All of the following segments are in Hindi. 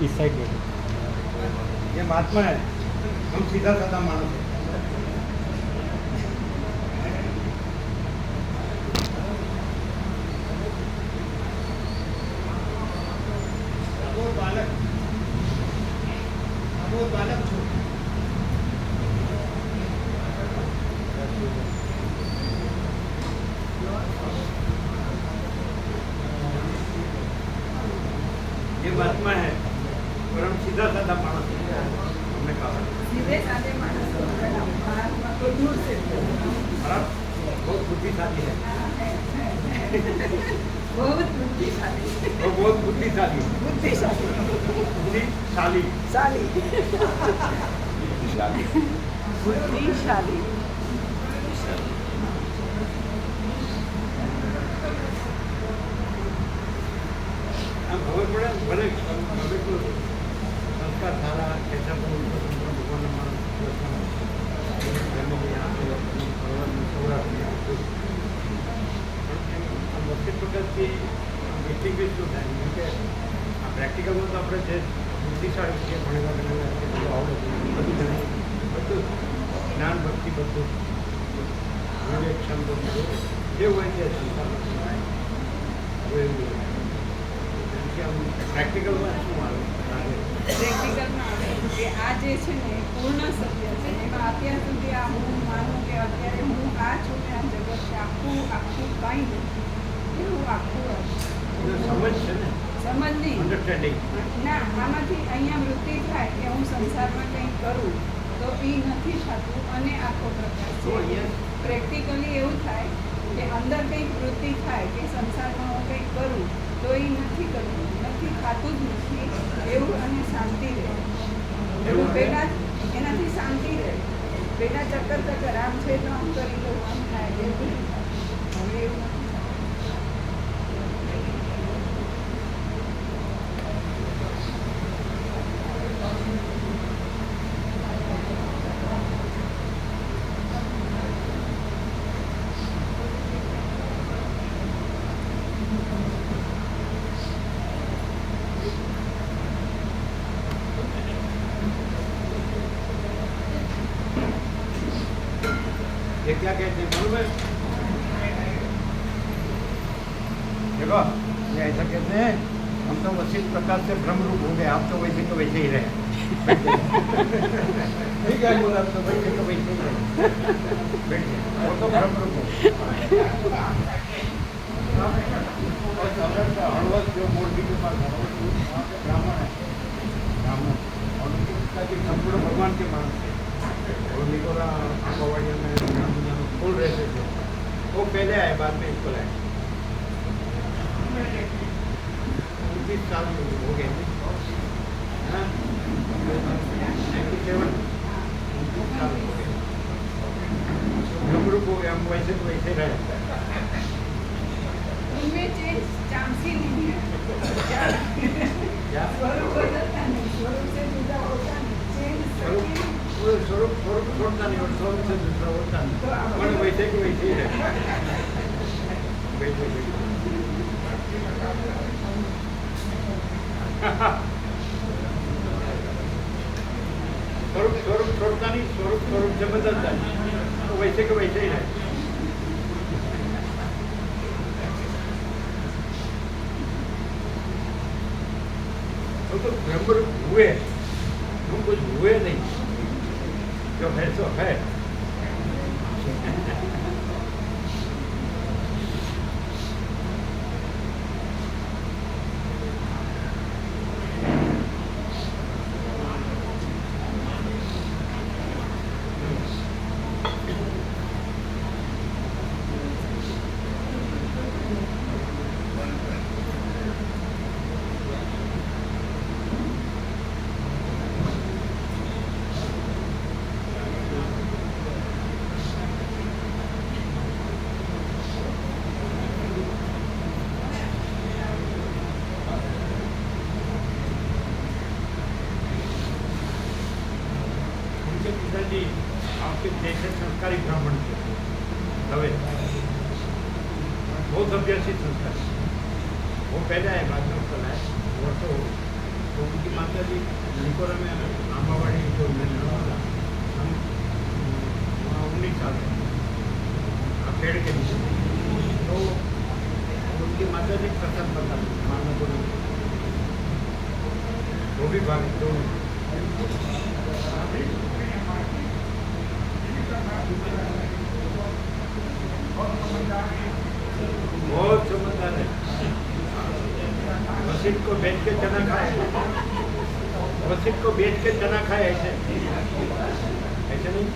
इस साइड बैठो। ये महात्मा है, हम सीधा साधा मानस है। अबोध बालक छो। ये महात्मा है और हम सीधा साधा मानस है। हमने कहा सीधे साधे मानस को महात्मा को दूर से और बहुत बुद्धिशाली है। बहुत बुद्धिशाली वो बहुत बुद्धिशाली बुद्धिशाली बुद्धिशाली शाली बुद्धिशाली बुद्धिशाली हम खबर पड़े भले हमें को संस्कार सारा कैसा को उनको भगवान हमारा यहाँ पे मुख्य प्रकार की मीटिंग भी શું થાય કે આ પ્રેક્ટિકલમાં તો આપણે જે બુદ્ધિશાળી છીએ ભણેલા ગણેલા છે બધું આવડે બધું જાણે બધું જ્ઞાન ભક્તિ બધું વિવેકક્ષમ બધું જે હોય તે સંસારમાં હવે એવું કે આમ પ્રેક્ટિકલમાં શું આવે પ્રેક્ટિકલમાં આવે કે આ જે છે ને પૂર્ણ સત્ય છે એમાં અત્યાર સુધી આ હું માનું કે અત્યારે હું આ છું ને આ જગત છે આખું કંઈ નથી એવું આખું સમજ છે ને સમજ નહીં અન્ડરસ્ટેન્ડિંગ ના આમાંથી અહીંયા વૃત્તિ થાય કે હું સંસારમાં કંઈક કરું તો એ નથી થતું અને આખો પ્રકાર તો છે અહીંયા પ્રેક્ટિકલી એવું થાય કે અંદર કંઈક વૃત્તિ થાય કે સંસારમાં હું કંઈક કરું તો એ નથી કરવું નથી થતું જ નથી એવું અને શાંતિ રહે એવું પહેલાં એનાથી શાંતિ રહે પહેલાં ચક્કર આમ છે તો આમ કરી લઉં આમ થાય એવું હવે એવું નથી. ये क्या कहते हैं मालूम है देखो ये ऐसा कहते हैं हम तो उसी प्रकार से ब्रह्म रूप हो गए आप तो वैसे के वैसे ही रहे ठीक है बोला तो वैसे के वैसे ही रहे बैठे वो तो ब्रह्म रूप हो और हड़वद जो मूर्ति के पास ब्राह्मण है ब्राह्मण और उनके पिता जी संपूर्ण भगवान के मानस है और निकोला पवाड़िया में फूल रहते थे वो पहले आए बाद में इसको लाए 29 साल हो गए थे 97 29 साल हो गए ग्रुप हो गया हम वैसे तो वैसे रहे उनमें चेंज चांसी नहीं है क्या स्वरूप बदलता नहीं स्वरूप से जुदा होता नहीं चेंज स्वरूप छोड़ता नहीं और स्वरूप से दूसरा होता नहीं पर वैसे कि वैसे ही रहे स्वरूप छोड़ता नहीं स्वरूप से बदलता नहीं तो वैसे के वैसे ही रहे तो ब्रह्म हुए हम कुछ हुए नहीं जो है सो है पिताजी आपके देश में संस्कारी ब्राह्मण थे दवे बहुत अभ्यासी संस्कार वो पहले आए बाद में उसको लाए वर्षों तो उनकी माता जी लिकोरा में आमावाड़ी जो मिल रहा था हम वहाँ 19 साल थे पेड़ के नीचे। तो उनकी माता जी प्रसाद बता माना को वो भी भाग तो बहुत समझदार है। वसीम को बेच के चना खाए, वसीम को बेच के चना खाए, ऐसे ऐसे नहीं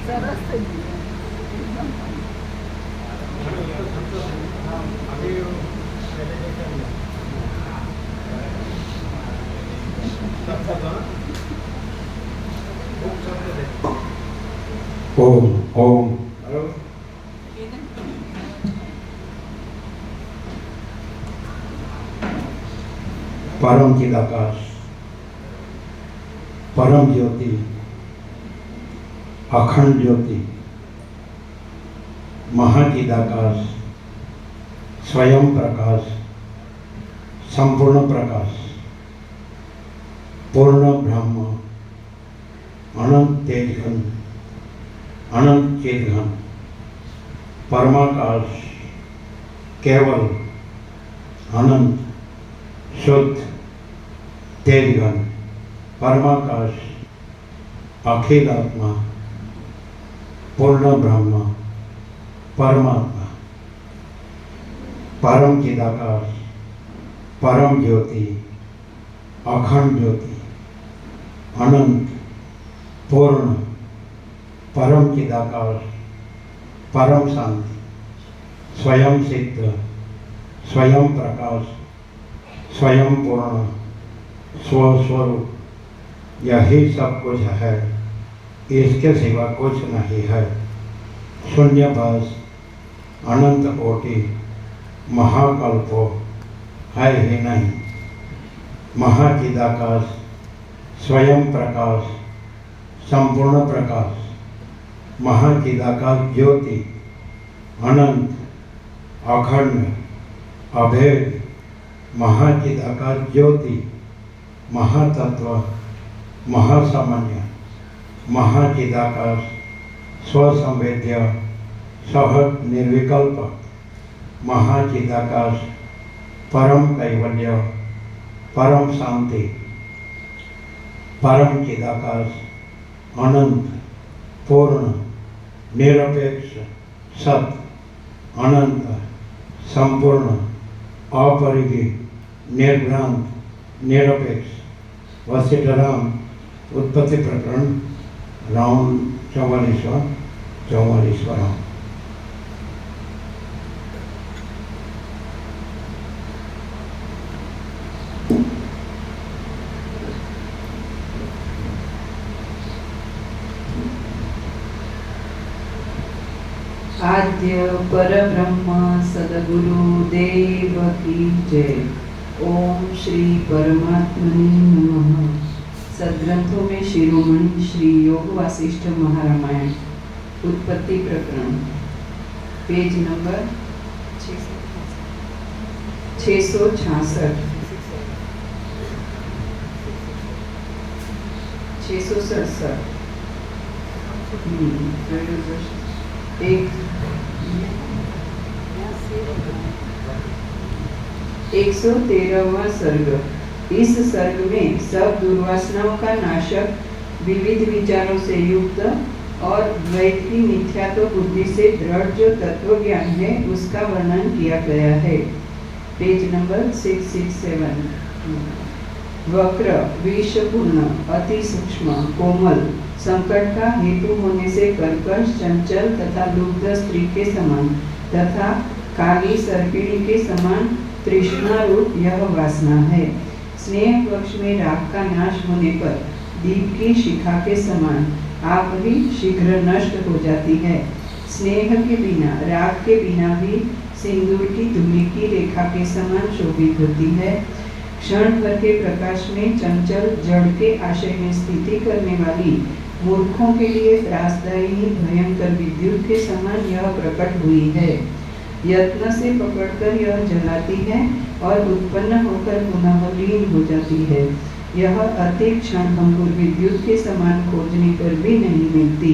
સરસ થઈ ગયું. अभी पहले जैसा नहीं सब पता खूब शब्द है। ओम ओम हेलो परम चिदाकाश, परम ज्योति, अखंड ज्योति, महाचिदाकाश, स्वयं प्रकाश, संपूर्ण प्रकाश, पूर्ण ब्रह्म, अनंत तेजघन, अनंत चेतघन, परमाकाश, केवल, अनंत, शुद्ध, तेजघन, परमाकाश, अखिल आत्मा, पूर्ण ब्रह्म, परमात्मा, परम चिदाकाश, परम ज्योति, अखंड ज्योति, अनंत, पूर्ण, परम चिदाकाश, परम शांति, स्वयं सिद्ध, स्वयं प्रकाश, स्वयं पूर्ण, स्वस्वरूप, यही सब कुछ है, इसके सिवा कुछ नहीं है। शून्य बस अनंत कोटि महाकल्पो है ही नहीं। महाचिदाकाश, स्वयं प्रकाश, संपूर्ण प्रकाश, महाचिदाकाश ज्योति, अनंत, अखंड, अभेद, महाचिदाकाश ज्योति, महातत्व, महासामान्य, महाचिदाकाश, स्वसंवेद्य, सहज निर्विकल्प, महाचिदाकाश, परम कैवल्य, परम शांति, परम चिदाकाश, अनंत, पूर्ण, निरपेक्ष, सत, अनंत, संपूर्ण, अपरिधि, निर्भ्रांत, निरपेक्ष। वशिष्ठराम उत्पत्ति प्रकरण राउंड 44वां। आद्य परब्रह्म सद्गुरु देव की जय। ओम श्री परमात्मने नमः। सद्ग्रंथों में शिरोमणि श्री योग वासिष्ठ महारामायण उत्पत्ति प्रकरण पेज नंबर 666 667 113वां सर्ग। इस सर्ग में सब दुर्वासनाओं का नाशक, विविध विचारों से युक्त और द्वैत की मिथ्यात्व बुद्धि से दृढ़ जो तत्व ज्ञान है उसका वर्णन किया गया है। Page number 667। वक्र, विषपूर्ण, अति सूक्ष्म, कोमल, संकट का हेतु होने से कर्कश, चंचल तथा लुब्ध स्त्री के समान तथा काली सर्पिणी के समान तृष्णा रूप यह वासना है। स्नेह पक्ष में राग का नाश होने पर दीप की शिखा के समान आप भी शीघ्र नष्ट हो जाती है। स्नेह के बिना, राग के बिना भी सिंदूर की धूलि की रेखा के समान शोभित होती है। क्षण भर के प्रकाश में चंचल जड़ के आशय में स्थिति करने वाली मूर्खों के लिए त्रासदायी भयंकर विद्युत के समान यह प्रकट हुई है। यत्न से पकड़कर यह जलाती है और उत्पन्न होकर पुनः लीन हो जाती है। यह अति क्षणभंगुर विद्युत के समान खोजने पर भी नहीं मिलती।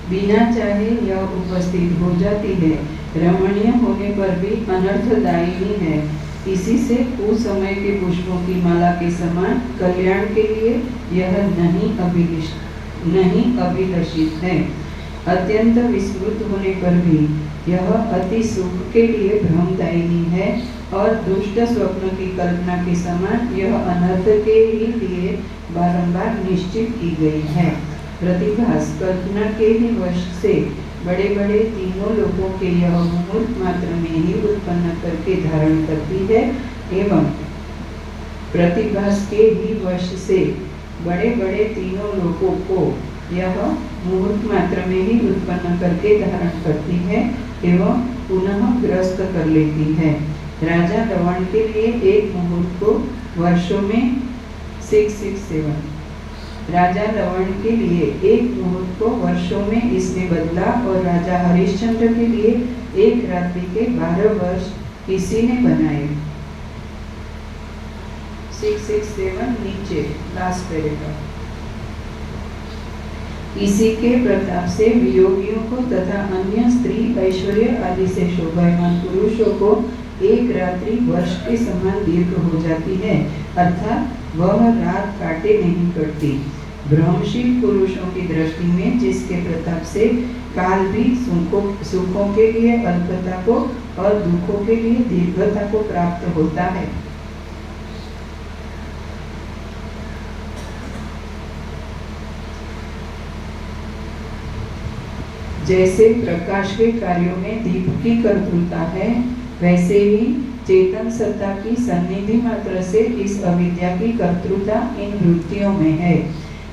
बिना चाहे यह उपस्थित हो जाती है, रमणीय होने पर भी अनर्थदायिनी है। इसी से कुसमय के पुष्पों की माला के समान कल्याण के लिए यह नहीं अभिलषित है। अत्यंत विस्मृत होने पर भी यह अति सुख के लिए भ्रमदायिनी है और दुष्ट स्वप्न की कल्पना के समान यह अनर्थ के ही लिए बारंबार निश्चित की गई है। प्रतिभास कल्पना के ही वश से बड़े बड़े तीनों लोगों के यह मुहूर्त मात्र में ही उत्पन्न करके धारण करती है एवं प्रतिभास के ही वश से बड़े बड़े तीनों लोगों को यह मुहूर्त मात्र में ही उत्पन्न करके धारण करती है एवं पुनः ग्रस्त कर लेती है। राजा लवण के लिए एक मुहूर्त को वर्षों में 667 राजा लवण के लिए एक मुहूर्त को वर्षों में इसने बदला और राजा हरिश्चंद्र के लिए एक रात्रि के 12 वर्ष इसी ने बनाए। 667 नीचे लास्ट पैराग्राफ। इसी के प्रताप से वियोगियों को तथा अन्य स्त्री ऐश्वर्य आदि से शोभायमान पुरुषों को एक रात्रि वर्ष के समान दीर्घ हो जाती है, अर्थात वह रात काटे नहीं करती। भ्रमशील पुरुषों की दृष्टि में जिसके प्रताप से काल भी सुखों के लिए अल्पता को और दुखों के लिए दीर्घता को प्राप्त होता है। जैसे प्रकाश के कार्यों में दीप की कर्तृता है, वैसे ही चेतन सत्ता की सन्निधि मात्र से इस अविद्या की कर्तृता इन वृत्तियों में है।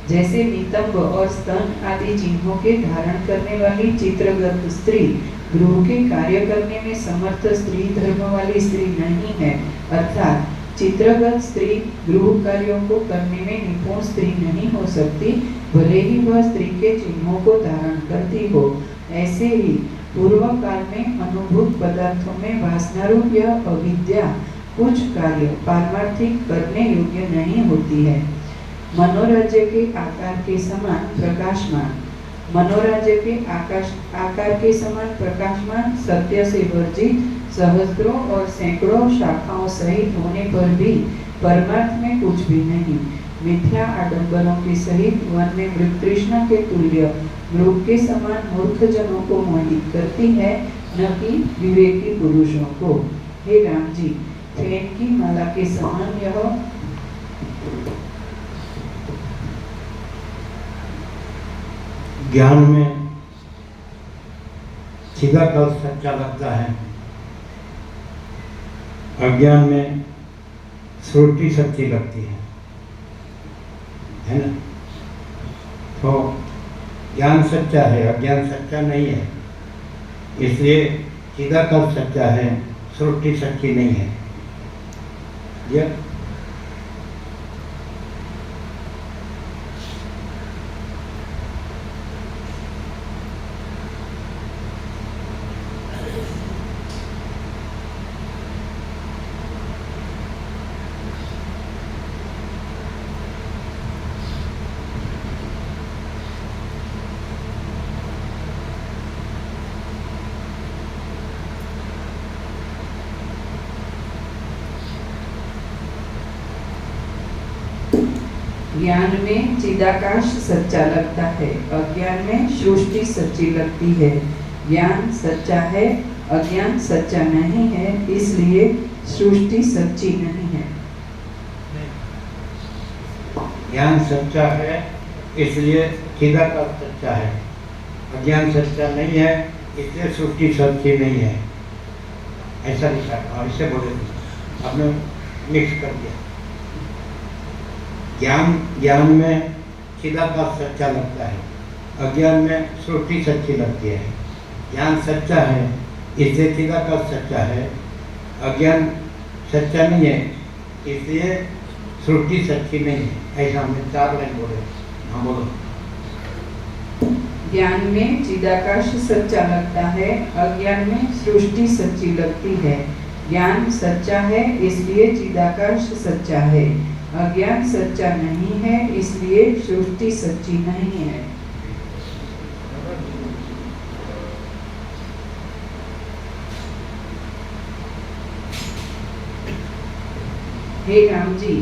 जैसे नितंब और स्तन आदि चिन्हों के धारण करने वाली चित्रगत स्त्री गृह के कार्य करने में समर्थ स्त्री धर्म वाली स्त्री नहीं है, अर्थात चित्रगत स्त्री गृह कार्यों को करने में निपुण स्त्री नहीं हो सकती, भले ही वह स्त्री के चिन्हों को धारण करती हो। ऐसे ही पूर्व काल में अनुभूत पदार्थों में वासना रूप यह अविद्या कुछ कार्य पारमार्थिक करने योग्य नहीं होती है। मनोराज्य के आकार के समान प्रकाशमान, मनोराज्य के आकार के समान प्रकाशमान सत्य से वर्जित सहस्त्रों और सैकड़ों शाखाओं सहित होने पर भी परमार्थ में कुछ भी नहीं। मिथ्या आडंबरों के सहित वन में मृगतृष्णा के तुल्य मृग के समान मूर्ख जनों को मोहित करती है, न कि विवेकी पुरुषों को। हे राम जी, फेन की माला के समान यह ज्ञान में चिदाकाश सच्चा लगता है, अज्ञान में श्रुति सच्ची लगती है ना। तो ज्ञान सच्चा है, अज्ञान सच्चा नहीं है, इसलिए चिदाकाश सच्चा है, श्रुति सच्ची नहीं है। यह ज्ञान में चिदाकाश सच्चा लगता है, अज्ञान में सृष्टि सच्ची लगती है। ज्ञान सच्चा है, अज्ञान सच्चा नहीं है, इसलिए सृष्टि सच्ची नहीं है। ज्ञान सच्चा है इसलिए चिदाकाश सच्चा है, अज्ञान सच्चा नहीं है इसलिए सृष्टि सच्ची नहीं है, ऐसा लिखा है। और इसे बोले आपने मिक्स कर दिया। ज्ञान में चिदाकाश सच्चा लगता है, अज्ञान में सृष्टि सच्ची लगती है। ज्ञान सच्चा है इसलिए चिदाकाश सच्चा है, अज्ञान सच्चा नहीं है इसलिए सृष्टि सच्ची नहीं है। ऐसा हमने 4 लाइन बोले। हाँ बोलो। ज्ञान में चिदाकाश सच्चा लगता है, अज्ञान में सृष्टि सच्ची लगती है। ज्ञान सच्चा है इसलिए चिदाकाश सच्चा है, अज्ञान सच्चा नहीं है इसलिए सृष्टि सच्ची नहीं है। हे राम जी,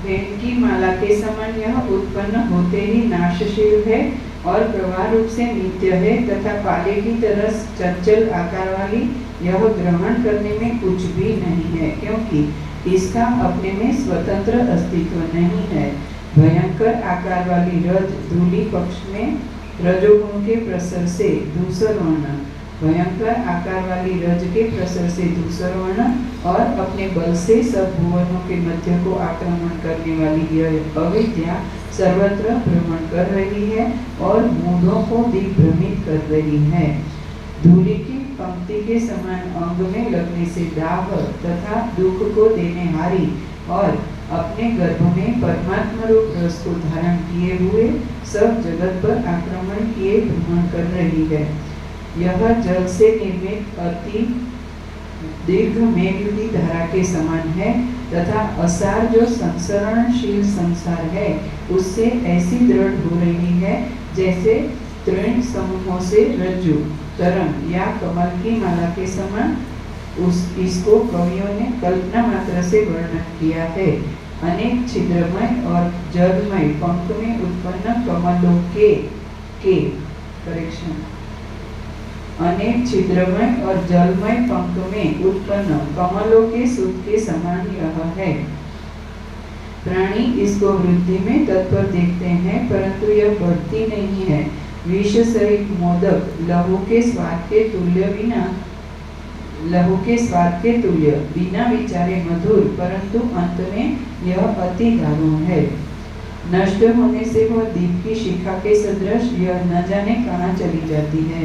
वेद की माला के समान यह उत्पन्न होते ही नाशशील है और प्रवाह रूप से नित्य है तथा पाले की तरह चंचल आकार वाली यह ग्रहण करने में कुछ भी नहीं है, क्योंकि इसका अपने में स्वतंत्र अस्तित्व नहीं है। भयंकर आकार वाली रज धूली पक्ष में रजोगुण के प्रसर से धूसर वर्ण, भयंकर आकार वाली रज के प्रसर से धूसर वर्ण और अपने बल से सब भुवनों के मध्य को आक्रमण करने वाली यह अविद्या सर्वत्र भ्रमण कर रही है और मूढ़ों को दिग्भ्रमित कर रही है। धूली की पंक्ति के समान अंग में लगने से दाह तथा दुख को देने हारी और अपने गर्भ में परमात्मा रूप रस को धारण किए हुए सब जगत पर आक्रमण किए भ्रमण कर रही है। यह जल से निर्मित अति दीर्घ मेघ की धारा के समान है तथा असार जो संसरणशील संसार है उससे ऐसी दृढ़ हो रही है जैसे तृण समूहों से रज्जु तरंग या कमल की माला के समान। इसको कवियों ने कल्पना मात्र से वर्णन किया है। अनेक छिद्रमय और जलमय पंख में उत्पन्न कमलों के अनेक छिद्रमय और जलमय पंख में उत्पन्न कमलों के सूत के समान यह है। प्राणी इसको वृद्धि में तत्पर देखते हैं परंतु यह बढ़ती नहीं है। विष सहित मोदक लहू के स्वाद के तुल्य बिना विचारे मधुर, परंतु अंत में यह अति दारुण है। नष्ट होने से वह दीप की शिखा के सदृश यह न जाने कहाँ चली जाती है।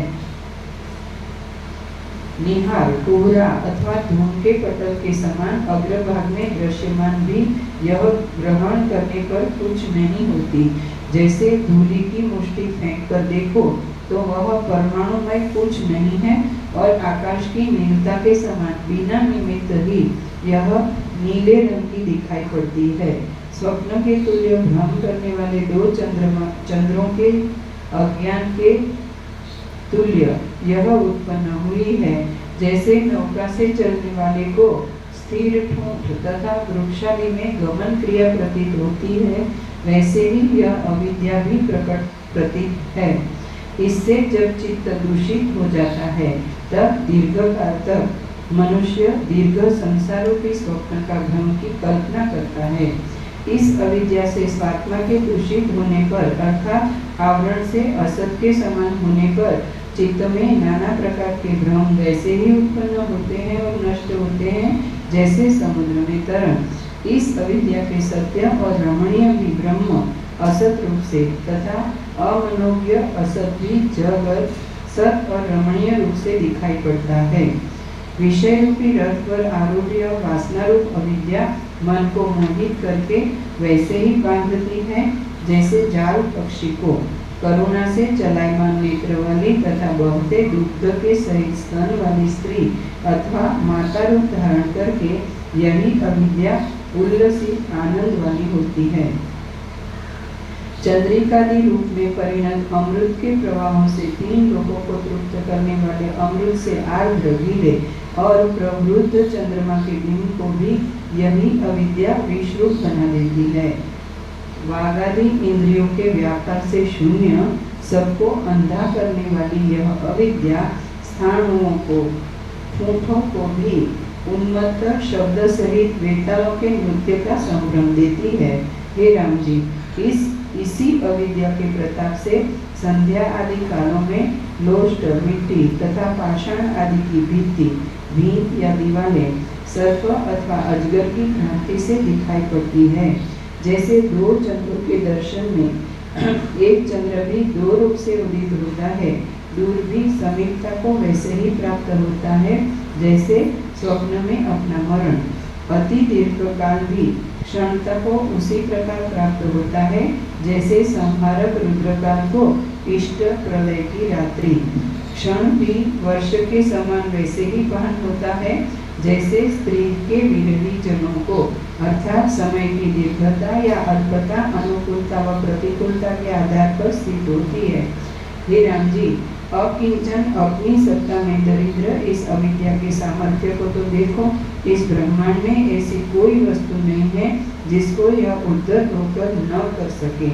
निहार कोहरा अथवा धूम के पटल के समान अग्रभाग में दृश्यमान भी यह ग्रहण करने पर कुछ नहीं होती। जैसे धूली की मुष्टि फेंक कर देखो तो वह परमाणुमय कुछ नहीं है और आकाश की नीलता के समान बिना निमित्त ही यह नीले रंग की दिखाई पड़ती है। स्वप्न के तुल्य भ्रम करने वाले 2 चंद्रों के अज्ञान के तुल्य यह उत्पन्न हुई है। जैसे नौका से चलने वाले को स्थिर ठूंठ तथा वृक्षादि में गमन क्रिया प्रतीत होती है, वैसे ही यह अविद्या भी प्रतीत है। इससे जब चित्त दूषित हो जाता है तब दीर्घकाल तक मनुष्य दीर्घ संसार रूपी स्वप्न का भ्रम की कल्पना करता है। इस अविद्या से स्वात्मा के दूषित होने पर अर्थात आवरण से असत के समान होने पर चित्त में नाना प्रकार के भ्रम वैसे ही उत्पन्न होते हैं और नष्ट होते हैं जैसे समुद्र में तरंग। इस अविद्या के सत्य और रमणीय भी ब्रह्म असत रूप से तथा अमनोज्ञ असत भी जगत सत और रमणीय रूप से दिखाई पड़ता है। विषय रूपी रथ पर आरूढ़ वासना रूप अविद्या मन को मोहित करके वैसे ही बांधती है जैसे जाल पक्षी को करुणा से चलायमान नेत्र वाली तथा बहुते दुग्ध के सहित स्तन वाली स्त्री अथवा माता रूप धारण करके यही अविद्या उल्लसित आनंद वाली होती है। चंद्रिकादि रूप में परिणत अमृत के प्रवाहों से 3 लोगों को तृप्त करने वाले अमृत से आर्द्र गीले और प्रवृद्ध चंद्रमा के बिंब को भी यही अविद्या विश्रूप बना देती है। वागादि इंद्रियों के व्यापार से शून्य सबको अंधा करने वाली यह अविद्या स्थाणुओं को ठूठों को भी उन्मत्त शब्द सहित वेतालों के नृत्य का संभ्रम देती है। हे राम जी, इसी अविद्या के प्रताप से संध्या आदि कालों में लोष्ट, मिट्टी तथा पाषाण आदि की भित्ति, भीत या दीवारें सर्प अथवा अजगर की भ्रांति से दिखाई पड़ती है। जैसे दो चंद्रों के दर्शन में एक चंद्र भी दो रूप से उदित होता है, दूर भी समीपता को वैसे ही प्राप्त होता है जैसे स्वप्न में अपना मरण। अति दीर्घ काल भी क्षणता को उसी प्रकार प्राप्त होता है जैसे संहारक रुद्रकाल को इष्ट प्रलय की रात्रि। क्षण भी वर्ष के समान वैसे ही भान होता है जैसे स्त्री के विरही जनों को, अर्थात समय की दीर्घता या अल्पता अनुकूलता व प्रतिकूलता के आधार पर स्थित होती है। हे राम जी, अकिंचन अपनी सत्ता में दरिद्र इस अविद्या के सामर्थ्य को तो देखो। इस ब्रह्मांड में ऐसी कोई वस्तु नहीं है जिसको यह उद्धत होकर न कर सके।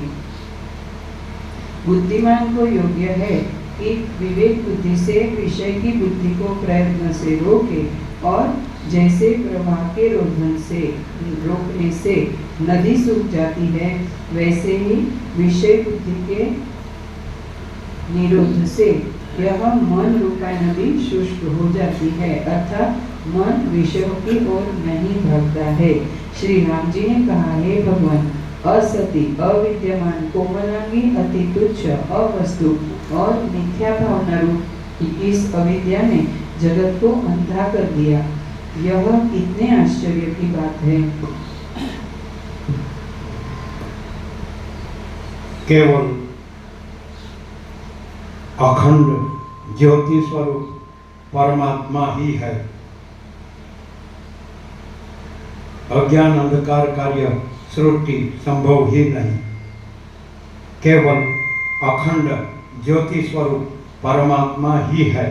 बुद्धिमान को योग्य है कि विवेक बुद्धि से विषय की बुद्धि को प्रयत्न से रोके, और जैसे प्रवाह के रोकने से नदी सूख जाती है, वैसे ही विषय बुद्धि के निरोध से यह मन रूपा नदी शुष्क हो जाती है, अर्थात मन विषयों की ओर नहीं भागता है। श्री राम जी ने कहा, हे भगवान, असति, अविद्यमान, कोमलांगी, अति तुच्छ, अवस्तु और मिथ्या भावना रूप इस अविद्या ने जगत को अंधा कर दिया। यह कितने आश्चर्य की बात है। केवल अखंड ज्योति स्वरूप परमात्मा ही है। अज्ञान अंधकार कार्य सृष्टि संभव ही नहीं। केवल अखंड ज्योति स्वरूप परमात्मा ही है।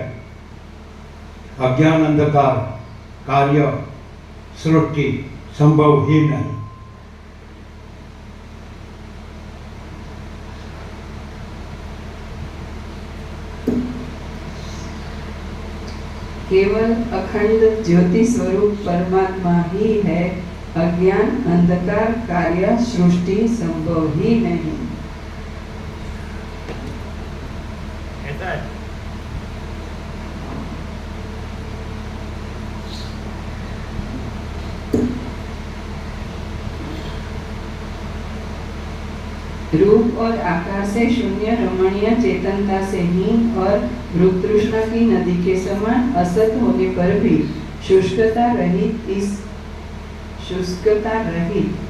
अज्ञान अंधकार कार्य सृष्टि संभव ही नहीं। केवल अखंड ज्योति स्वरूप परमात्मा ही है। अज्ञान अंधकार कार्य सृष्टि संभव ही नहीं। ऐसा है। रूप और आकार से शून्य रमणीय चेतनता से हीन और भृतृष्णा की नदी के समान असत होने पर भी शुष्कता रहित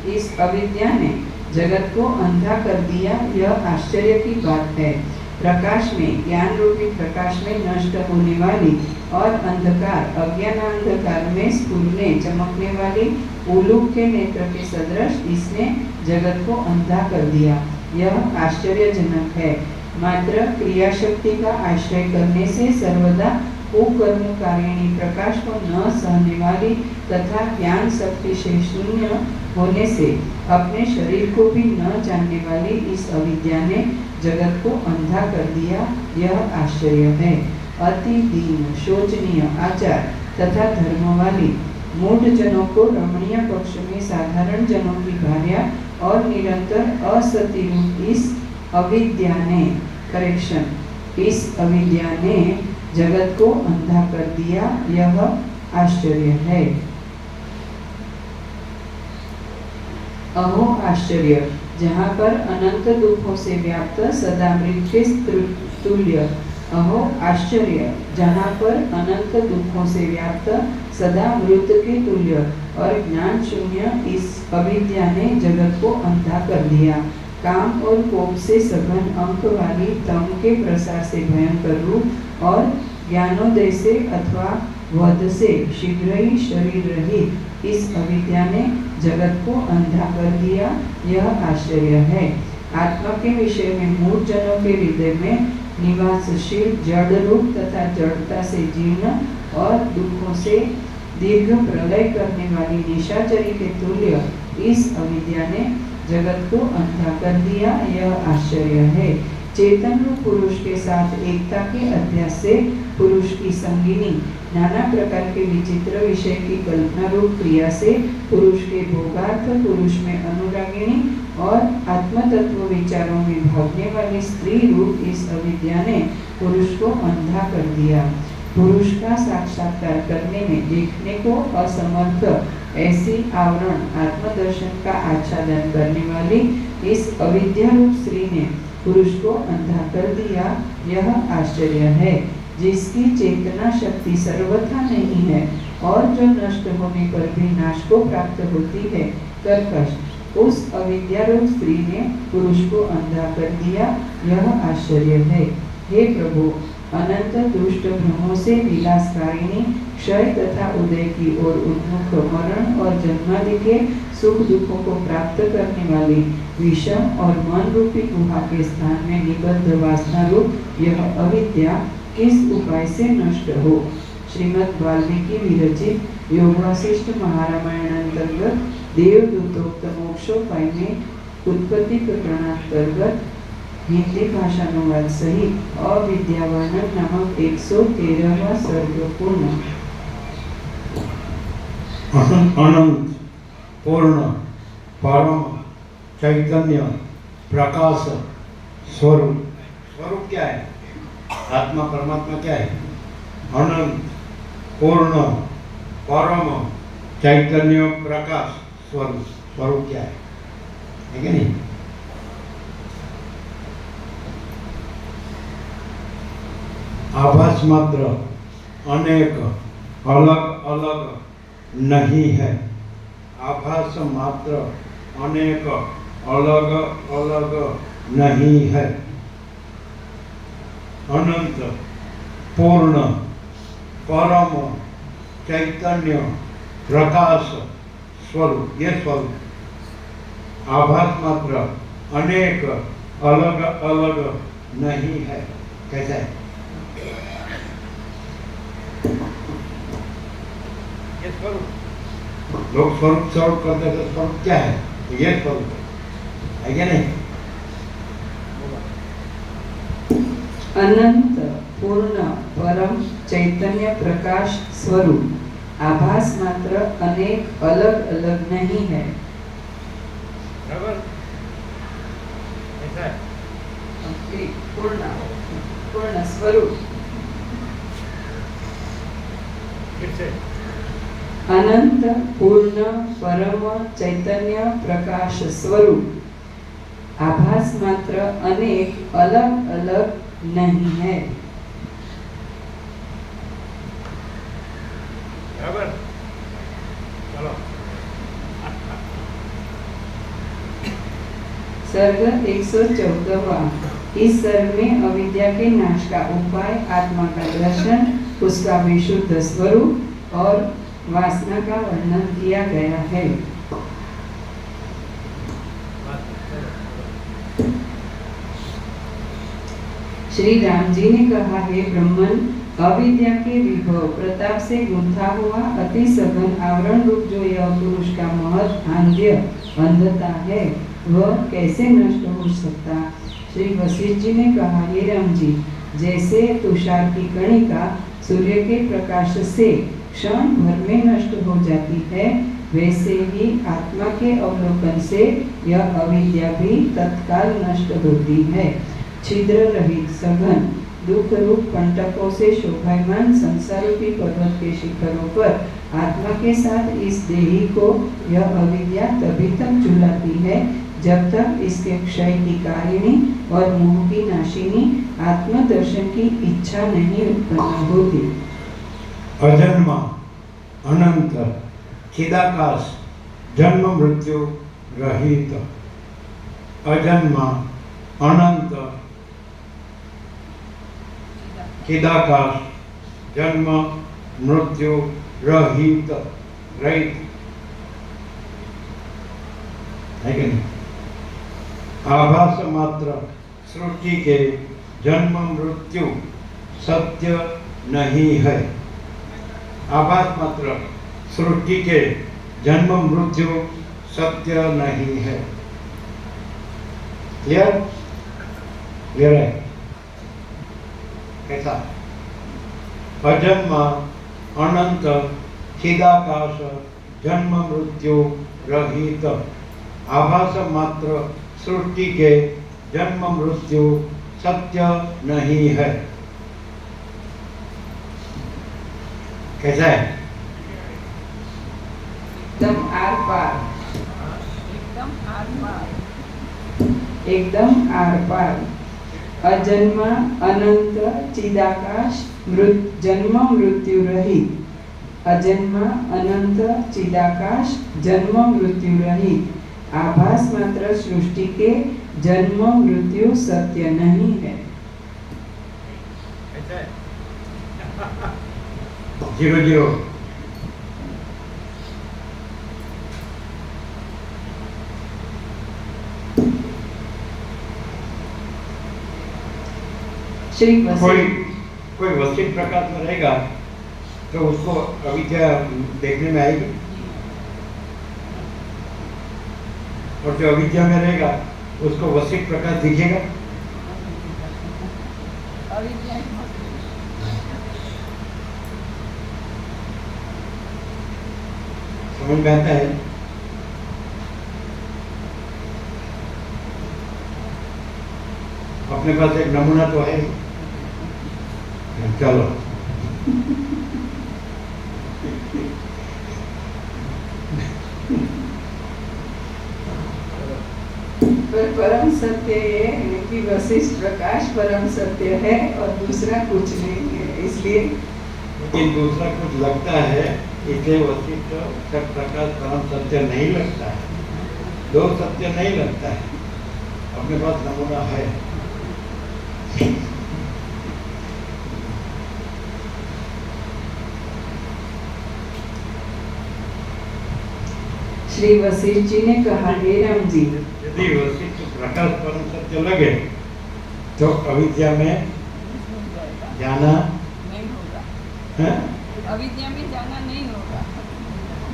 इस अविद्या ने जगत को अंधा कर दिया। यह आश्चर्य की बात है। प्रकाश में, ज्ञान रूपी प्रकाश में नष्ट होने वाली और अंधकार, अज्ञान अंधकार में स्फुरने चमकने वाली उलूक के नेत्र के सदृश इसने जगत को अंधा कर दिया। यह आश्चर्यजनक है। मात्र क्रिया शक्ति का आश्रय करने से सर्वदा कुकर्म कारिणी प्रकाश को न सहने वाली तथा ज्ञान शक्ति से शून्य होने से अपने शरीर को भी न जानने वाली इस अविद्या ने जगत को अंधा कर दिया। यह आश्चर्य है। अति दीन, शोचनीय आचार तथा धर्म वाली मूढ़ जनों को रमणीय पक्ष में साधारण जनों की भार्या और निरंतर असती रूप इस अविद्या ने जगत को अंधा कर दिया। यह आश्चर्य है। अहो आश्चर्य, जहाँ पर अनंत दुखों से व्याप्त सदा मृत के तुल्य। अहो आश्चर्य, जहाँ पर अनंत दुखों से व्याप्त सदा मृत के तुल्य और ज्ञान शून्य इस अविद्या ने जगत को अंधा कर दिया। काम और कोप से सघन अंक वाली तम के प्रसार से भयंकर रूप और ज्ञानोदय से अथवा वध से शीघ्र ही शरीर रहित इस अविद्या ने जगत को अंधा कर दिया। यह आश्चर्य है। आत्मा के विषय में मूढ़ जनों के हृदय में निवासशील जड़ रूप तथा जड़ता से जीर्ण और दुखों से दीर्घ प्रलय करने वाली निशाचरी के तुल्य इस अविद्या ने जगत को अंधा कर दिया। यह आश्चर्य है। चेतन रूप पुरुष के साथ एकता के अध्यास से पुरुष की संगिनी नाना प्रकार के विचित्र विषय की कल्पना रूप क्रिया से पुरुष के भोगार्थ, पुरुष में अनुरागिणी और आत्म तत्व विचारों में भागने वाली स्त्री रूप इस अविद्या ने पुरुष को अंधा कर दिया। पुरुष का साक्षात्कार करने में देखने को असमर्थ ऐसी आवरण आत्मदर्शन का आच्छादन करने वाली इस अविद्या रूप स्त्री ने पुरुष को अंधा कर दिया। यह आश्चर्य है, जिसकी चेतना शक्ति सर्वथा नहीं है और जो नष्ट होने पर भी नाश को प्राप्त होती है। कर्कश, उस अविद्या रूप स्त्री ने पुरुष को अंधा कर दिया। यह आश्चर्य है। हे प्रभु, अनंत दुष्ट भ्रमों से विलासकारिणी क्षय तथा उदय की ओर उन्मुख मरण और जन्मादि के सुख दुखों को प्राप्त करने वाली विषम और मन रूपी गुहा के स्थान में निबद्ध वासना रूप यह अविद्या किस उपाय से नष्ट हो। श्रीमद् वाल्मीकि विरचित योग वासिष्ठ महारामायण अंतर्गत देवदूतोक्त मोक्षोपाय में उत्पत्ति प्रकरणांतर्गत हिंदी भाषानुवाद सहित अविद्यावर्णन नामक 113वां सर्ग पूर्ण। अनंत, पूर्ण, परम, चैतन्य, प्रकाश, स्वरूप। स्वरूप क्या है? आत्मा परमात्मा क्या है? अनंत, पूर्ण, परम, चैतन्य, प्रकाश, स्वरूप। स्वरूप क्या है क्या नहीं? आभास मात्र अनेक अलग अलग नहीं है। आभास मात्र अनेक अलग अलग नहीं है। अनंत, पूर्ण, परम, चैतन्य, प्रकाश, स्वरूप, ये स्वरूप। आभास मात्र अनेक अलग अलग नहीं है। कैसा है? ये स्वरूप लोग स्वरूप स्वरूप करते हैं, तो स्वरूप क्या है? तो ये स्वरूप है क्या नहीं? अनंत, पूर्ण, परम, चैतन्य, प्रकाश, स्वरूप। आभास मात्र अनेक अलग अलग नहीं है। बराबर ऐसा है। पूर्ण, पूर्ण स्वरूप। फिर से अनंत, पूर्ण, परम, चैतन्य, प्रकाश, स्वरूप। आभास मात्र अनेक अलग अलग नहीं है। बराबर। चलो सर्ग 114वां। इस सर्ग में अविद्या के नाश का उपाय, आत्मा का दर्शन, उसका विशुद्ध स्वरूप और वासना का वर्णन किया गया है। श्री राम जी ने कहा, हे ब्रह्मन, अविद्या के विभव प्रताप से गुंथा हुआ अति सघन आवरण रूप जो यह पुरुष का महत आंध्य अंधता है, वह कैसे नष्ट हो सकता। श्री वशिष्ठ जी ने कहा, हे राम जी, जैसे तुषार की कणिका सूर्य के प्रकाश से क्षण भर में नष्ट हो जाती है, वैसे ही आत्मा के अवलोकन से यह अविद्या भी तत्काल नष्ट होती है। छिद्र रहित सघन दुख रूप कंटकों से शोभायमान संसार रूपी पर्वत के शिखरों पर आत्मा के साथ इस देही को यह अविद्या तभी तक झुलाती है जब तक इसके क्षय की कारिणी और मोह की नाशिनी आत्मदर्शन की इच्छा नहीं उत्पन्न होती। अजन्मा, अनंत, चिदाकाश, जन्म मृत्यु रहित। अजन्मा, अनंत, चिदाकाश, जन्म मृत्यु रहित। रहित है कि नहीं? आभास मात्र सृष्टि के जन्म मृत्यु सत्य नहीं है। आभास मात्र सृष्टि के जन्म मृत्यु सत्य नहीं है। क्लियर? क्लियर है? कैसा? अजन्मा, अनंत चिदाकाश जन्म मृत्यु रहित आभास मात्र सृष्टि के जन्म मृत्यु सत्य नहीं है। कैसा है? एकदम आर पार, एकदम आर पार, एकदम आर पार। अजन्मा अनंत चिदाकाश जन्म मृत्यु रहित। अजन्मा अनंत चिदाकाश जन्म मृत्यु रहित आभास मात्र सृष्टि के जन्म मृत्यु सत्य नहीं है। ऐसा है 0-0 श्री कोई वसीम प्रकाश में रहेगा तो उसको अविद्या देखने में आएगी, और जो अविद्या में रहेगा उसको वसीम प्रकाश दिखेगा। अविद्या समझ में आता है? अपने पास एक नमूना तो है। चलो पर परम सत्य ये है कि वशिष्ठ प्रकाश परम सत्य है और दूसरा कुछ नहीं है, इसलिए लेकिन दूसरा कुछ लगता है, इसलिए वशिष्ठ प्रकाश परम सत्य नहीं लगता है, दो सत्य नहीं लगता है। अपने पास नमूना है। श्री वशिष्ठ जी ने कहा, हे राम जी, यदि वशिष्ठ प्रकाश परम सत्य लगे तो अविद्या में जाना नहीं होगा, है? अविद्या में जाना नहीं होगा।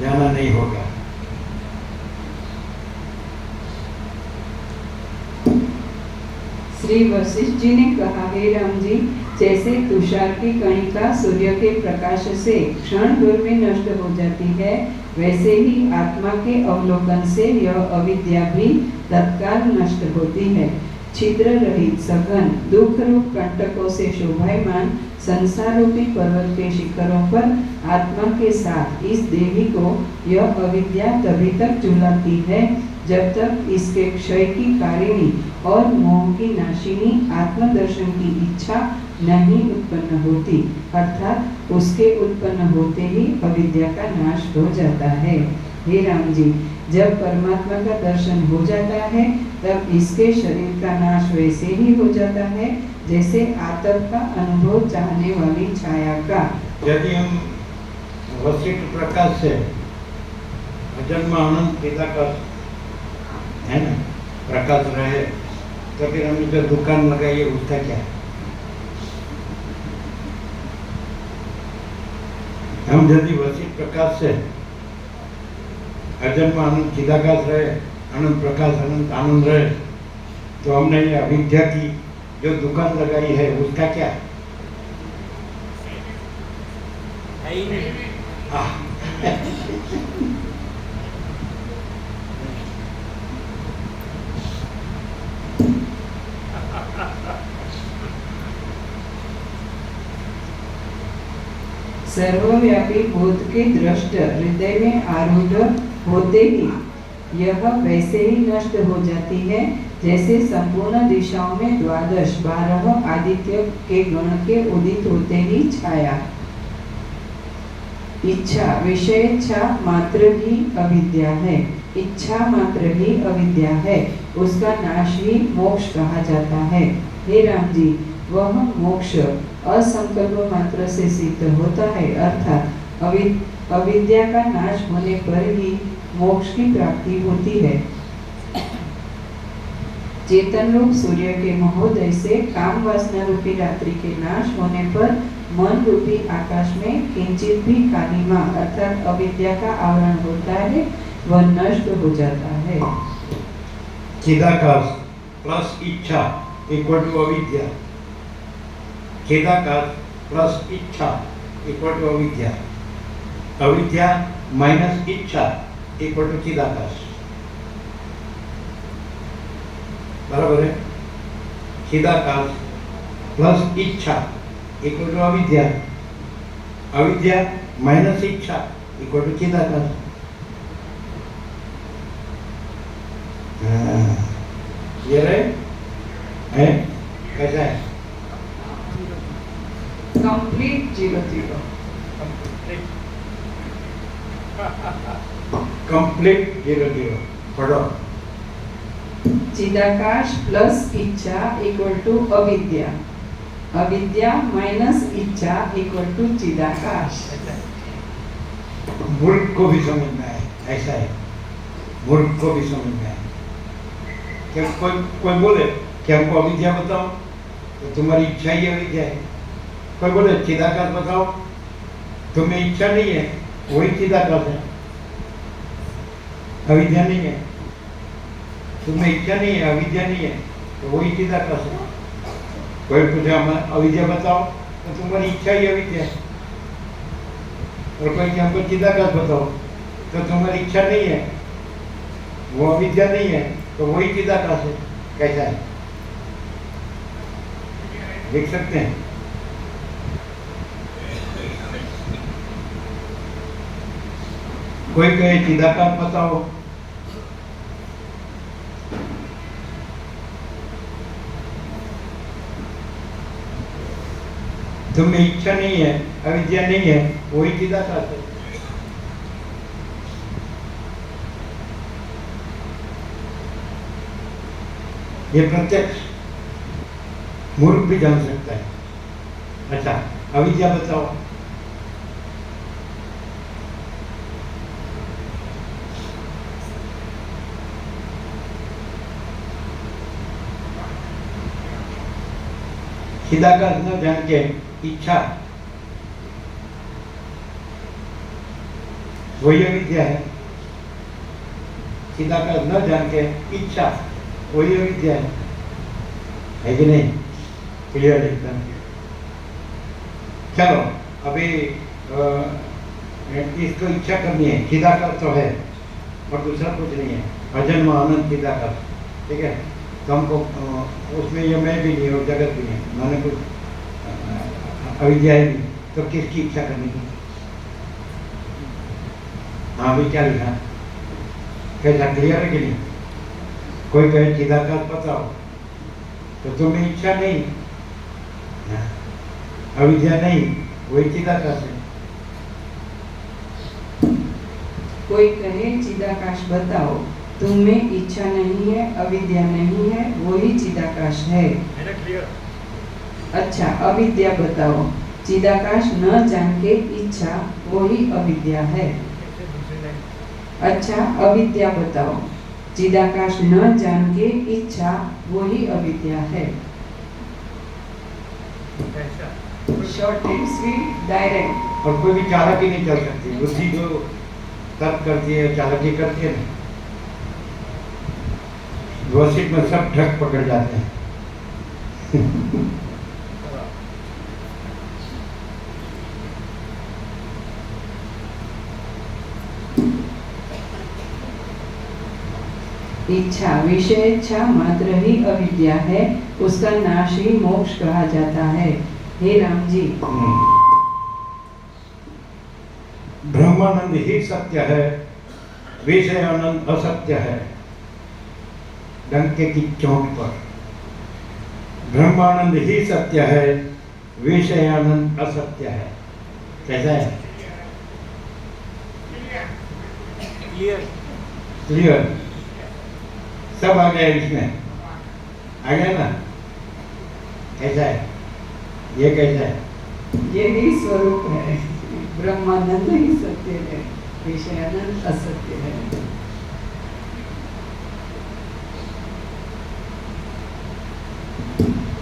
जाना नहीं होगा। श्री वशिष्ठ जी ने कहा, हे राम जी, जैसे तुषार की कणिका सूर्य के प्रकाश से क्षण भर में नष्ट हो जाती है, वैसे ही आत्मा के अवलोकन से यह अविद्या भी तत्काल नष्ट होती है। छिद्र रहित सघन दुख रूप कंटकों से शोभायमान संसार रूपी पर्वत के शिखरों पर आत्मा के साथ इस देवी को यह अविद्या तभी तक झुलाती है जब तक इसके क्षय की कारिणी और मोह की नाशिनी आत्मदर्शन की इच्छा नहीं उत्पन्न होती, अर्थात उसके उत्पन्न होते ही अविद्या का नाश हो जाता है। हे राम जी, जब परमात्मा का दर्शन हो जाता है तब इसके शरीर का नाश वैसे ही हो जाता है जैसे आतप का अनुभव चाहने वाली छाया का। यदि हम वशिष्ठ प्रकाश से अजन्म अनंत चिदाकाश है ना प्रकाश रहे, तो फिर हमने जो दुकान लगाई है उसका क्या? हम यदि वशिष्ठ प्रकाश से अजन्म अनंत चिदाकाश रहे, अनंत प्रकाश अनंत आनंद रहे, तो हमने ये अविद्या की जो दुकान लगाई है उसका क्या? है ही नहीं। सर्वव्यापी बोध के दृष्ट हृदय में आरूढ़ होते ही यह वैसे ही नष्ट हो जाती है जैसे संपूर्ण दिशाओं में 12 आदित्य के गण के उदित होते ही छाया। इच्छा विषयेच्छा मात्र ही अविद्या है, इच्छा मात्र ही अविद्या है, उसका नाश ही मोक्ष कहा जाता है। हे राम जी, वह मोक्ष असंकल्प मात्र से सिद्ध होता है, अर्थात अविद्या का नाश होने पर ही मोक्ष की प्राप्ति होती है। चेतन रूप सूर्य के महोदय से काम वासना रूपी रात्रि के नाश होने पर मन रूपी आकाश में किंचित भी कालिमा अर्थात अविद्या का आवरण होता है, वह नष्ट हो जाता है। चिदाकाश प्लस इच्छा इक्वल टू अविद्या। चिदाकाश प्लस इच्छा इक्वल टू अविद्या। अविद्या माइनस इच्छा इक्वल टू चिदाकाश। बराबर है? चिदाकाश प्लस इच्छा इक्वल टू अविद्या, अविद्या माइनस इच्छा इक्वल टू चिदाकाश। ये रहे है? कैसा है? कंप्लीट 0-0। कंप्लीट 0-0 पढ़ो। चिदाकाश प्लस इच्छा इक्वल टू अविद्या, अविद्या माइनस इच्छा इक्वल टू चिदाकाश। मूर्ख को भी समझ में आए, ऐसा है, मूर्ख को भी समझ में आए। क्या कोई बोले कि हमको अविद्या बताओ, तो तुम्हारी इच्छा ही अविद्या है। कोई बोले चिदाकाश बताओ, तुम्हें इच्छा नहीं है, वही चिदाकाश है, अविद्या नहीं है। तुम्हें इच्छा नहीं है, अविद्या नहीं है, तो वही चिदाकाश है। कोई पूछे हम अविद्या बताओ, तो तुम्हारी इच्छा ही अविद्या है। और कोई कि हमको चिदाकाश बताओ, तो तुम्हारी इच्छा नहीं है, वो अविद्या नहीं है, तो वही चिदाकाश है। कैसा है? देख सकते हैं? कोई कहे चिदाकाश बताओ, तुम्हें इच्छा नहीं है, अविद्या नहीं है, वही चिदाकाश है। ये प्रत्यक्ष मूर्ख भी जान सकता है। अच्छा, अविद्या बताओ। चिदाकाश न जान के इच्छा, वही अविद्या है। चिदाकाश न जान के इच्छा, वही अविद्या है कि नहीं? क्लियर एकदम। चलो अभी इसको इच्छा करनी है, चिदाकाश तो है और दूसरा कुछ नहीं है, अजन्म आनंद चिदाकाश। ठीक है, तो हमको उसमें ये मैं भी नहीं और जगत भी नहीं, मैंने कुछ अविद्या है नहीं, तो किसकी इच्छा करनी थी? हाँ भी क्या लिखा? कैसा क्लियर है कि नहीं? कोई कहे चिदाकाश बताओ, तो तुम्हें इच्छा नहीं, अविद्या नहीं, वही चिदाकाश है। कोई कहे चिदाकाश बताओ, तुम्हें इच्छा नहीं है, अविद्या नहीं है, वही चिदाकाश है। अच्छा, अविद्या बताओ, चिदाकाश न जान के इच्छा, वही अविद्या है। अच्छा, अविद्या बताओ, चिदाकाश न जान के इच्छा, वही अविद्या है। Short and sweet, direct. और कोई भी चालाकी नहीं चल सकती, बुद्धि जो तर्क करती है, चालाकी करती है ना, गोसिप में सब ठग पकड़ जाते हैं। इच्छा, विषय इच्छा मात्र ही अविद्या है, उसका नाश ही मोक्ष कहा जाता है। हे राम जी, ब्रह्मानंद ही सत्य है, विषय आनंद असत्य है। डंके की चोट पर ब्रह्मानंद ही सत्य है, विषय आनंद असत्य है। कैसा है? क्लियर? सब आ गया इसमें, आ गया ना? कैसा है? ये कैसा है? ये ही स्वरूप है, ब्रह्मानंद ही सत्य है, विषयानंद असत्य है।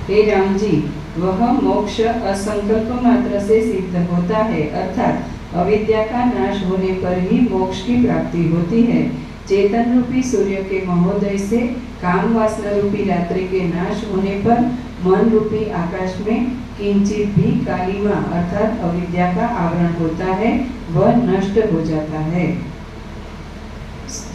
हे राम जी, वह मोक्ष असंकल्प मात्र से सिद्ध होता है, अर्थात अविद्या का नाश होने पर ही मोक्ष की प्राप्ति होती है। चेतन रूपी सूर्य के महोदय से काम वासना रूपी रात्रि के नाश होने पर मन रूपी आकाश में किंचित भी कालिमा अर्थात अविद्या का आवरण होता है वह नष्ट हो जाता है।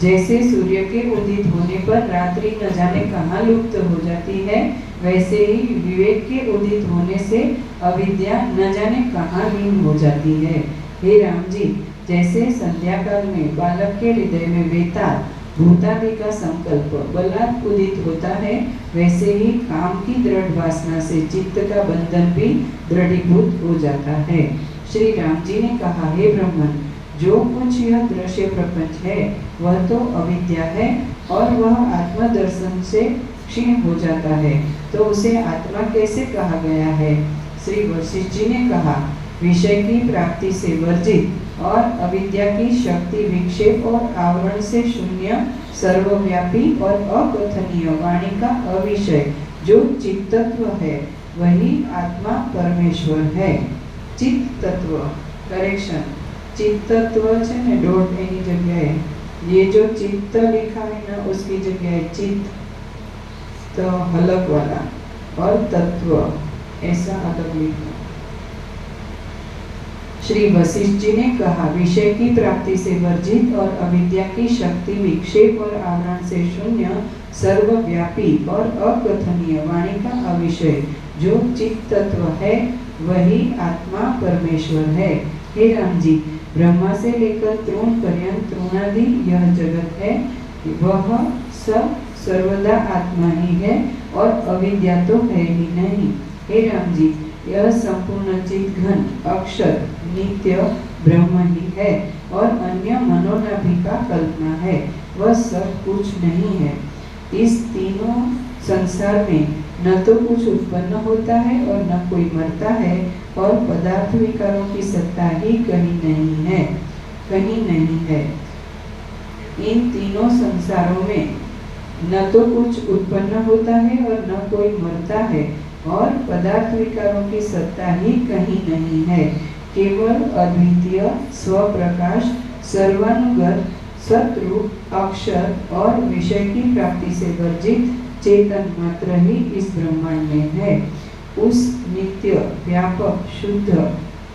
जैसे सूर्य के उदित होने पर रात्रि न जाने कहाँ लुप्त हो जाती है, वैसे ही विवेक के उदित होने से अविद्या न जाने कहाँ लीन हो जाती है। हे राम जी, जैसे संध्या काल में बालक के हृदय में वेताल भूतादि का संकल्प बलात् उदित होता है, वैसे ही काम की दृढ़ वासना से चित्त का बंधन भी दृढ़ीभूत हो जाता है। श्री राम जी ने कहा, हे ब्रह्मन, जो कुछ यह दृश्य प्रपंच है वह तो अविद्या है और वह आत्मा दर्शन से क्षीण हो जाता है, तो उसे आत्मा कैसे कहा गया है? श्री वशिष्ठ जी ने कहा, विषय की प्राप्ति से वर्जित और अविद्या की शक्ति विक्षेप और आवरण से शून्य सर्वव्यापी और अकथनीय वाणी का अविषय जो चित्त तत्व है वही आत्मा परमेश्वर है। चित्त तत्व करेक्शन, चित्त तत्व છે ને ડોટ એની જગ્યાએ ये जो चित्त लिखा है ना उसकी जगह चित्त तो हलक वाला और तत्व ऐसा अलग लिखा। श्री वशिष्ठ जी ने कहा, विषय की प्राप्ति से वर्जित और अविद्या की शक्ति विक्षेप और आवरण से शून्य सर्वव्यापी और अकथनीय वाणी का अविषय जो चित्त तत्व है वही आत्मा परमेश्वर है। हे राम जी, ब्रह्मा से लेकर तृण पर्यंत तृणादि यह जगत है वह सब सर्वदा आत्मा ही है और अविद्या तो है ही नहीं। हे राम जी, यह संपूर्ण चित घन अक्षर नित्य ब्रह्म ही है और अन्य मनोनाभि का कल्पना है, वह सब कुछ नहीं है। इस तीनों संसार में न तो कुछ उत्पन्न होता है और न कोई मरता है और पदार्थ विकारों की सत्ता ही कहीं नहीं है, कहीं नहीं है। इन तीनों संसारों में न तो कुछ उत्पन्न होता है और न कोई मरता है और पदार्थ विकारों की सत्ता ही कहीं नहीं है। केवल अद्वितीय स्वप्रकाश सर्वानुगत सतरूप अक्षर और विषय की प्राप्ति से वर्जित चेतन मात्र ही इस ब्रह्मांड में है। उस नित्य व्यापक शुद्ध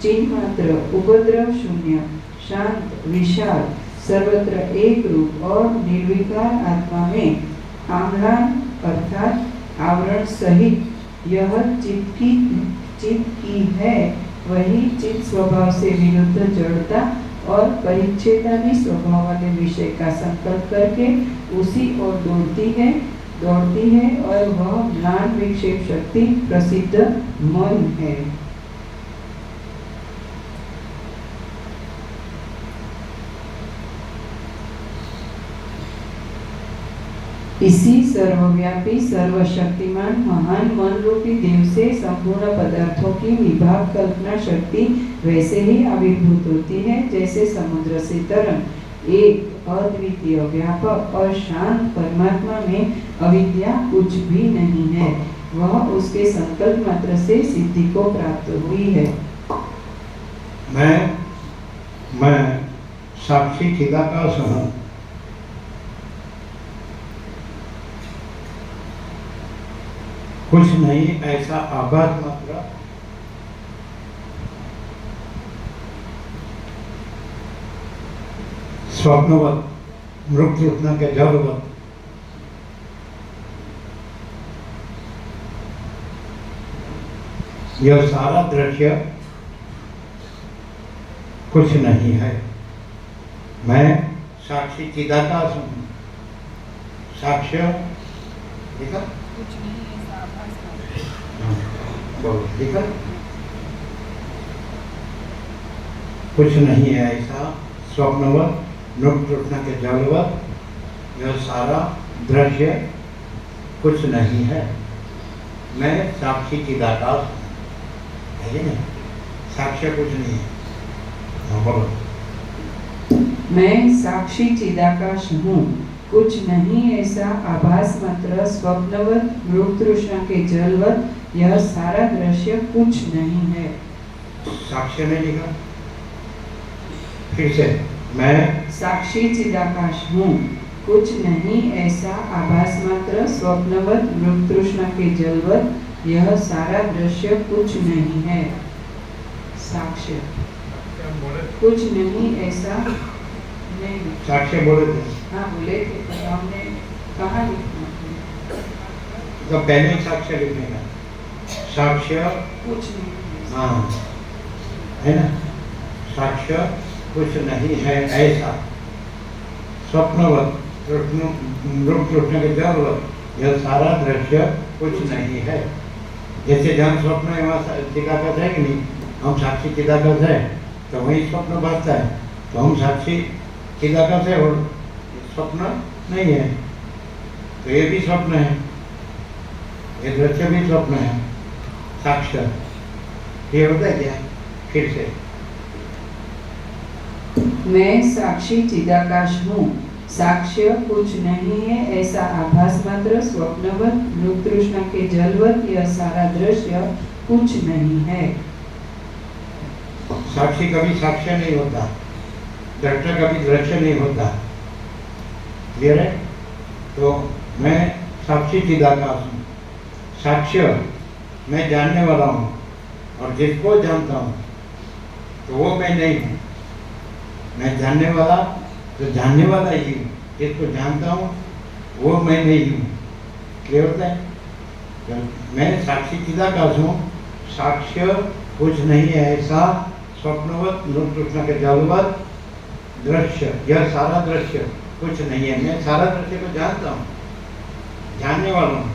चिन्मात्र उपद्रव शून्य शांत विशाल सर्वत्र एक रूप और निर्विकार आत्मा में आम्लान अर्थात आवरण सहित यह चित्त की है वही चित्त स्वभाव से विरुद्ध जड़ता और परिच्छेदानी स्वभाव वाले विषय का संकल्प करके उसी ओर दौड़ती है और वह ज्ञान विक्षेप शक्ति प्रसिद्ध मन है। इसी सर्वव्यापी सर्वशक्तिमान महान मन रूपी देव से संपूर्ण पदार्थों की विभाग कल्पना शक्ति वैसे ही आविर्भूत होती है जैसे समुद्र से तरंग। एक अद्वितीय व्यापक और शांत परमात्मा में अविद्या कुछ भी नहीं है, वह उसके संकल्प मात्र से सिद्धि को प्राप्त हुई है। मैं साक्षी चिदाकाश हूँ। कुछ नहीं ऐसा आभास मात्र स्वप्नवत मृत्यु के जलवत यह सारा दृश्य कुछ नहीं है। मैं साक्षी चिदाकाश हूँ। साक्ष्य देखा कुछ नहीं ऐसा आभास देखा कुछ नहीं है ऐसा स्वप्नवत मृत्यु के जलवत यह सारा दृश्य कुछ नहीं है। मैं साक्षी चिदाकाश है ना, साक्ष्य कुछ नहीं है। बोलो, मैं साक्षी चिदाकाश हूँ, कुछ नहीं ऐसा आभास मात्र स्वप्नवत मृग तृष्णा के जलवत यह सारा दृश्य कुछ नहीं है। साक्ष्य नहीं लिखा, फिर से मैं साक्षी चिदाकाश हूँ, कुछ नहीं ऐसा आभास मात्र स्वप्नवत मृग तृष्णा के जलवत यह सारा दृश्य कुछ नहीं है। साक्ष्य क्या हम बोले कुछ नहीं ऐसा नहीं। साक्ष्य बोले थे हाँ बोले थे, पर हमने कहाँ लिखना है? तो पहले ही साक्ष्य लिखने का साक्ष्य कुछ नहीं। हाँ है ना, साक्ष्य कुछ नहीं है ऐसा, स्वप्नवत रूप कृष्ण के जलवत यह सारा दृश्य कुछ नहीं है। जैसे जहाँ स्वप्न है वहाँ चिदाकाश है कि नहीं, हम साक्षी चिदाकाश है तो वही स्वप्न भासता है, तो हम साक्षी चिदाकाश है और स्वप्न नहीं है, तो ये भी स्वप्न है, ये दृश्य भी स्वप्न है। साक्ष्य ये होता है क्या? फिर से मैं साक्षी चिदाकाश हूँ, साक्ष्य कुछ नहीं है ऐसा आभास मात्र स्वप्नवत रूप तृष्णा के जलवत यह सारा दृश्य कुछ नहीं है। साक्षी कभी साक्ष्य नहीं होता, दृष्टा कभी दृश्य नहीं होता। क्लियर है? तो मैं साक्षी चिदाकाश हूँ, साक्ष्य मैं जानने वाला हूँ और जिसको जानता हूँ तो वो मैं नहीं हूँ। मैं जानने वाला तो जानने वाला ही हूँ, जिसको जानता हूँ वो मैं नहीं हूँ। क्लियर होता है? तो मैं साक्षी चिदाकाश हूँ, साक्ष्य कुछ नहीं है ऐसा स्वप्नवत रूप कृष्ण के जलवत दृश्य यह सारा दृश्य कुछ नहीं है। मैं सारा दृश्य को जानता हूँ, जानने वाला हूँ।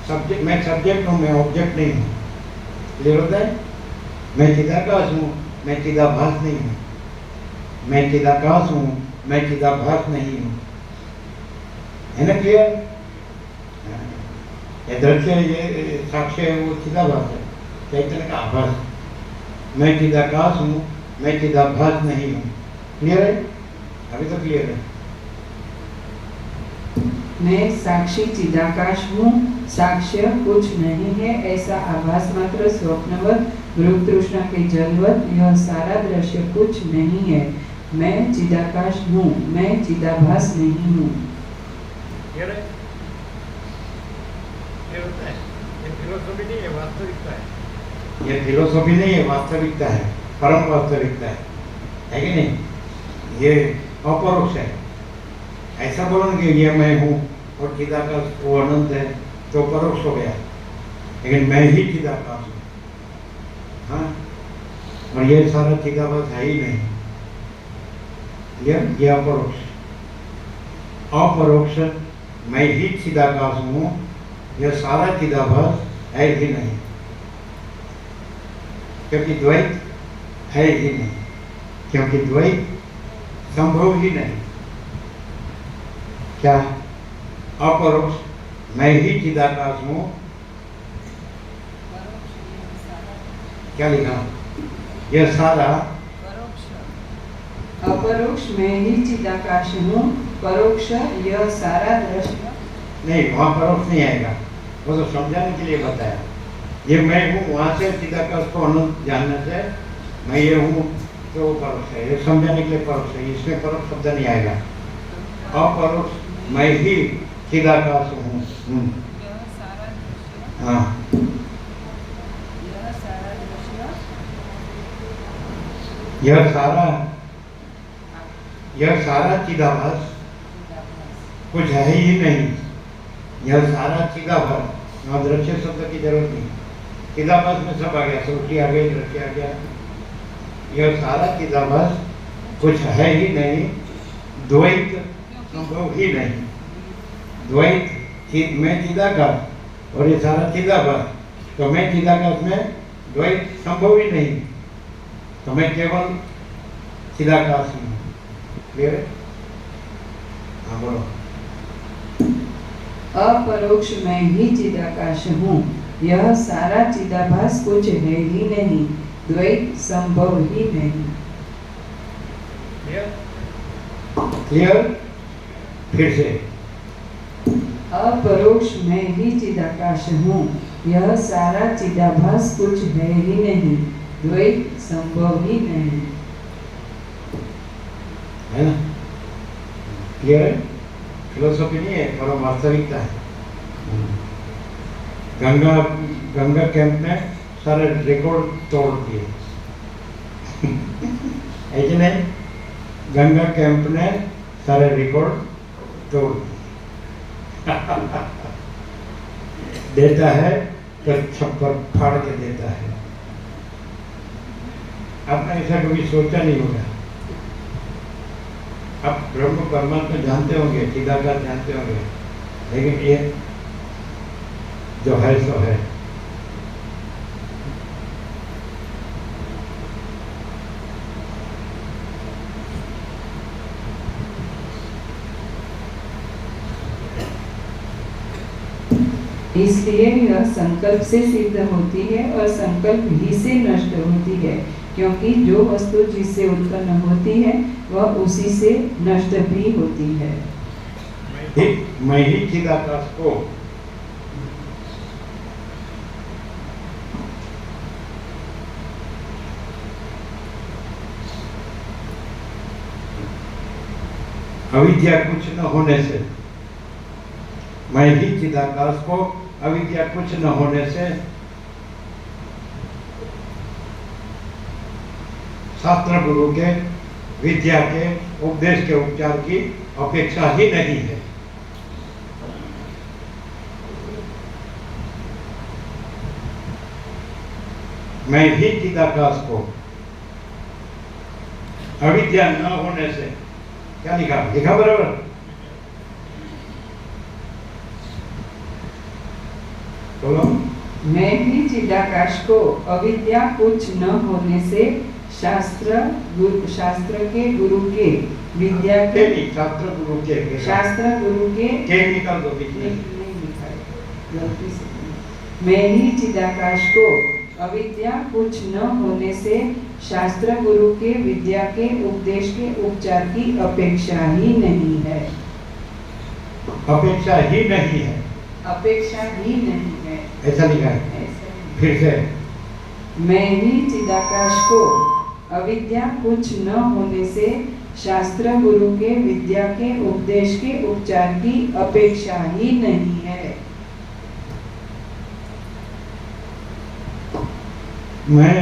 सब्जेक्ट मैं सब्जेक्ट हूँ, मैं ऑब्जेक्ट नहीं हूँ। क्लियर होता है? मैं चिदाकाश हूँ, मैं चिदाभास नहीं हूँ। मैं चिदाकाश हूँ, मैं चिदाभास नहीं हूँ। है ना क्लियर? ये दृश्य ये साक्ष्य है, वो चिदाभास है, चैतन्य का आभास। मैं चिदाकाश हूँ, मैं चिदाभास नहीं हूँ। क्लियर है? अभी तो क्लियर है। मैं साक्षी चिदाकाश हूँ, साक्ष्य कुछ नहीं है ऐसा आभास मात्र स्वप्नवत रूप तृष्णा के जलवत यह सारा दृश्य कुछ नहीं है। मैं चिदाकाश हूँ, मैं चिदाभास नहीं हूँ। क्लियर है? ये होता है, ये फिलोसॉफी नहीं है, वास्तविकता है। ये फिलोसॉफी नहीं है, वास्तविकता है, परम वास्तविकता है कि नहीं? ये अपरोक्ष है। ऐसा बोलो कि ये मैं हूँ और चिदाकाश वो अनंत है तो परोक्ष हो गया, लेकिन मैं ही चिदाकाश हूँ। हाँ, और ये सारा चिदाभास है ही नहीं। ये अपरोक्ष, अपरोक्ष मैं ही चिदाकाश हूँ, यह सारा चिदाभास है ही नहीं, क्योंकि द्वैत है ही नहीं, क्योंकि द्वैत संभव ही नहीं। क्या? अपरोक्ष मैं ही चिदाकाश हूँ। क्या लिखा? यह सारा अपरोक्ष मैं ही चिदाकाश हूँ, परोक्ष यह सारा दृश्य नहीं, वहाँ परोक्ष नहीं आएगा, वो तो समझाने के लिए बताया। ये मैं हूँ, वहाँ से चिदाकाश को अनंत जानने से मैं ये हूँ तो वो परोक्ष है, ये समझाने के लिए परोक्ष है, इसमें परोक्ष शब्द नहीं आएगा। अपरोक्ष मैं ही चिदाकाश हूँ। हाँ, यह सारा चिदाभास कुछ है ही नहीं। यह सारा चिदाभास, यहाँ दृश्य शब्द की जरूरत नहीं, चिदाभास में सब आ गया, सृष्टि आ गई, दृश्य आ गया। यह सारा चिदाभास कुछ है ही नहीं, द्वैत संभव ही नहीं। द्वैत मैं चिदाकाश और ये सारा चिदाभास, तो मैं चिदाकाश में द्वैत संभव ही नहीं, तो मैं केवल चिदाकाश हूँ। क्लियर है? हाँ बोलो। अपरोक्ष मैं ही चिदाकाश हूँ, यह सारा चिदाभास कुछ है ही नहीं, द्वैत संभव ही नहीं। क्लियर? फिर से अपरोक्ष मैं ही चिदाकाश हूँ, यह सारा चिदाभास कुछ है ही नहीं, द्वैत संभव ही नहीं। है ना? क्लियर है? फिलोसॉफी नहीं है, परम वास्तविकता है। गंगा गंगा कैंप ने सारे रिकॉर्ड तोड़ दिए है कि नहीं? गंगा कैंप ने सारे रिकॉर्ड तोड़ दिए देता है तो छप्पर फाड़ के देता है। आपने ऐसा कभी सोचा नहीं होगा। आप ब्रह्म परमात्मा जानते होंगे, चिदाकार जानते होंगे, लेकिन ये जो है सो है। इसलिए यह संकल्प से सिद्ध होती है और संकल्प ही से नष्ट होती है, क्योंकि जो वस्तु जिससे उत्पन्न होती है वह उसी से नष्ट भी होती है। मैं ही चिदाकाश को अविद्या कुछ न होने से, मैं ही चिदाकाश को अविद्या कुछ न होने से शास्त्र गुरु के विद्या के उपदेश के उपचार की अपेक्षा ही नहीं है। मैं ही चिदाकाश को अविद्या न होने से, क्या लिखा? लिखा बराबर? बोलो। मैं भी चिदाकाश को अविद्या कुछ न होने से शास्त्र के गुरु के विद्या के शास्त्र गुरु के शास्त्र गुरु के निकाल दो बीच में। नहीं लिखा है, गलती से। मैं ही चिदाकाश को अविद्या कुछ न होने से शास्त्र गुरु के विद्या के उपदेश के उपचार की अपेक्षा ही नहीं है। अपेक्षा ही नहीं है, अपेक्षा ही नहीं है, ऐसा लिखा है। फिर से, मैं ही चिदाकाश को अविद्या कुछ न होने से शास्त्र गुरु के विद्या के उपदेश के उपचार की अपेक्षा ही नहीं है। मैं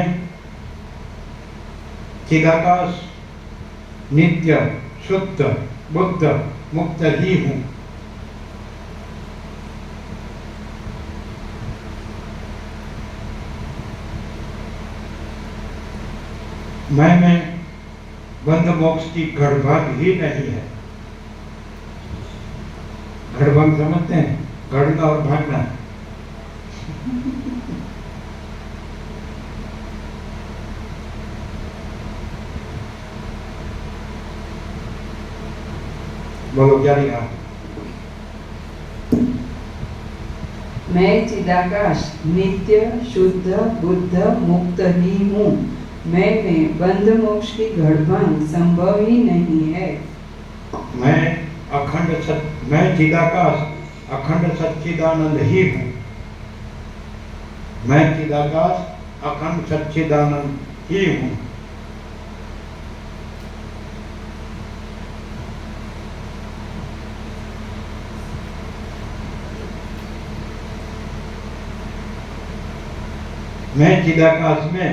चिदाकाश नित्य शुद्ध बुद्ध मुक्त ही हूँ। मैं में बंध मोक्ष की गढ़भाग ही नहीं है। गढ़भाग समझते हैं? गढ़ना और भागना। बोलो क्या लिखा? मैं चिदाकाश नित्य शुद्ध बुद्ध मुक्त ही हूँ। मैं में बंध मोक्ष की गढ़भांग संभव ही नहीं है। मैं चिदाकाश अखंड सच्चिदानंद ही हूँ। मैं चिदाकाश अखंड सच्चिदानंद ही हूँ। मैं चिदाकाश में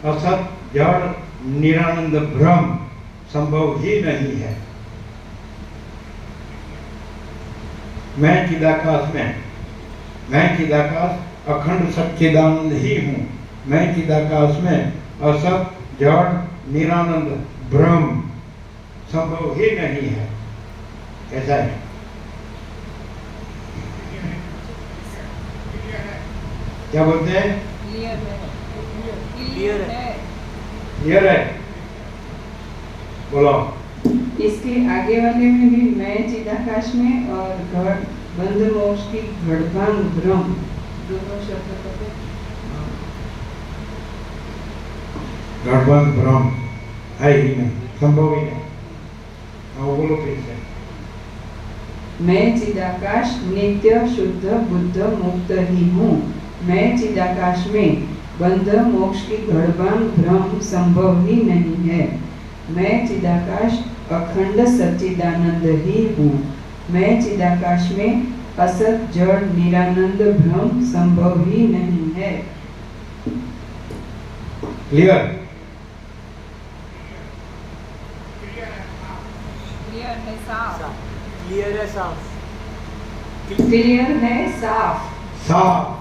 असत जड़ निरानंद ब्रह्म संभव ही नहीं है। मैं चिदाकाश अखंड सच्चिदानंद ही हूँ। मैं चिदाकाश में असत जड़ निरानंद ब्रह्म संभव ही नहीं है। कैसा है? क्या बोलते हैं? क्लियर है। बोलो। इसके आगे वाले में भी मैं चिदाकाश में और बंध मोक्ष की गढ़भांग ब्रह्म दोनों शब्द पढ़ो। गढ़भांग ब्रह्म है ही नहीं, संभव ही नहीं। हाँ बोलो फिर से। मैं चिदाकाश नित्य शुद्ध बुद्ध मुक्त ही हूँ। मैं चिदाकाश में बंध मोक्ष की गढ़भांग ब्रह्म संभव ही नहीं है। मैं चिदाकाश अखंड सच्चिदानंद ही हूँ। मैं चिदाकाश में असत जड़ निरानंद ब्रह्म संभव ही नहीं है। क्लियर? क्लियर है, साफ। क्लियर है, साफ। क्लियर है, साफ। साफ।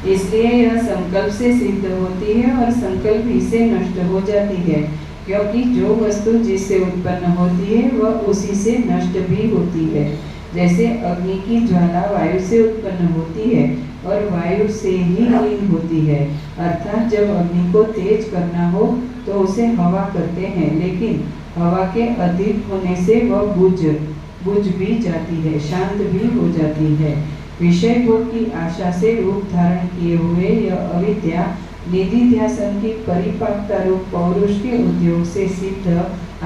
इसलिए यह संकल्प से सिद्ध होती है और संकल्प ही से नष्ट हो जाती है, क्योंकि जो वस्तु जिससे उत्पन्न होती है वह उसी से नष्ट भी होती है। जैसे अग्नि की ज्वाला वायु से उत्पन्न होती है और वायु से ही लीन होती है, अर्थात जब अग्नि को तेज करना हो तो उसे हवा करते हैं, लेकिन हवा के अधिक होने से वह बुझ भी जाती है, शांत भी हो जाती है। विषय भोग की आशा से रूप धारण किए हुए यह अविद्या निधिध्यासन की परिपाकता रूप पौरुष के उद्योग से सिद्ध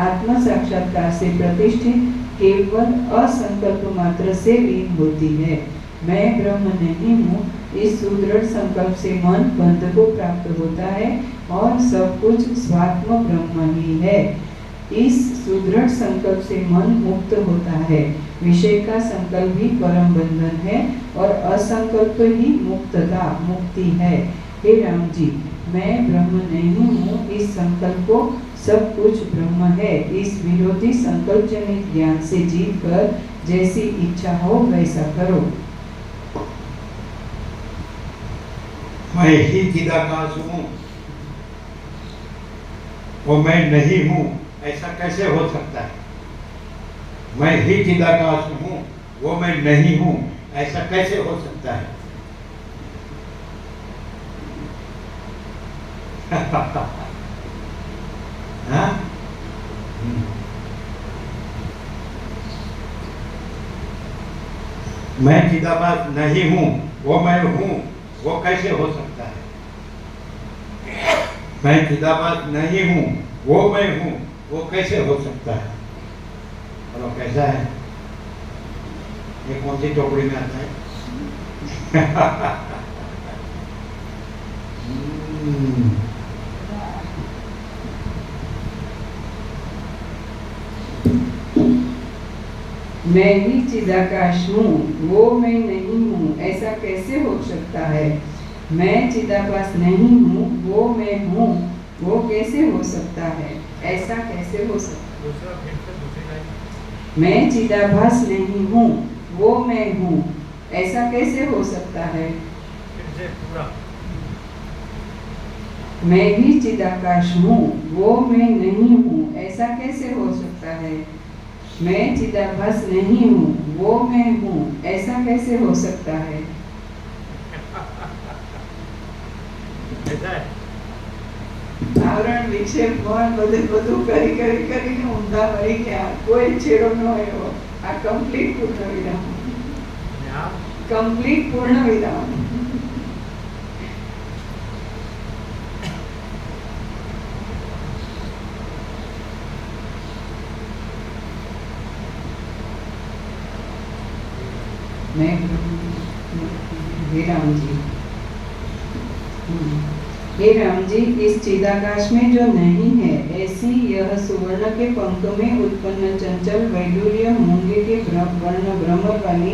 आत्म साक्षात्कार से प्रतिष्ठित केवल असंकल्प मात्र से लीन होती है। मैं ब्रह्म नहीं हूँ, इस सुदृढ़ संकल्प से मन बंध को प्राप्त होता है और सब कुछ स्वात्म ब्रह्म ही है। इस सुदृढ़ संकल्प से मन मुक्त होता है। विषय का संकल्प ही परम बंधन है और असंकल्प ही मुक्तता मुक्ति है। हे राम जी, मैं ब्रह्म नहीं हूँ, इस संकल्प को सब कुछ ब्रह्म है, इस विरोधी संकल्प जनित ज्ञान से जीत कर जैसी इच्छा हो वैसा करो। मैं ही चिदाकाश हूँ, वो मैं नहीं हूँ, ऐसा कैसे हो सकता है? मैं ही चिदाकाश हूँ, वो मैं नहीं हूँ, ऐसा कैसे हो सकता है? हाँ? मैं चिदाकाश नहीं हूँ, वो मैं हूँ, वो कैसे हो सकता है? मैं चिदाकाश नहीं हूँ, वो मैं हूँ, वो कैसे हो सकता है? बोलो कैसा है? ये कौन सी टोकरी में आता है? मैं ही चिदाकाश हूँ, वो मैं नहीं हूँ, ऐसा कैसे हो सकता है? मैं चिदाभास नहीं हूँ, वो मैं हूँ, वो कैसे हो सकता है? ऐसा कैसे हो सकता है? मैं चिदाभास नहीं हूँ, वो मैं हूँ, ऐसा कैसे हो सकता है? मैं भी चिदाकाश हूँ, वो मैं नहीं हूँ, ऐसा कैसे हो सकता है? मैं चिदाभास नहीं हूँ, वो मैं हूँ, ऐसा कैसे हो सकता है? આવરણ વિક્ષેપમાં બધું કરીને ઊંધા મરી ગયા, કોઈ છેડો ન આવ્યો. આ કમ્પ્લીટ પૂર્ણ વિરામ, કમ્પ્લીટ પૂર્ણ વિરામ. मैं विराम जी, हे राम जी, इस चिदाकाश में जो नहीं है, ऐसी यह सुवर्ण के पंख में उत्पन्न चंचल वैडूर्य मूंगे के वर्ण भ्रमर वाली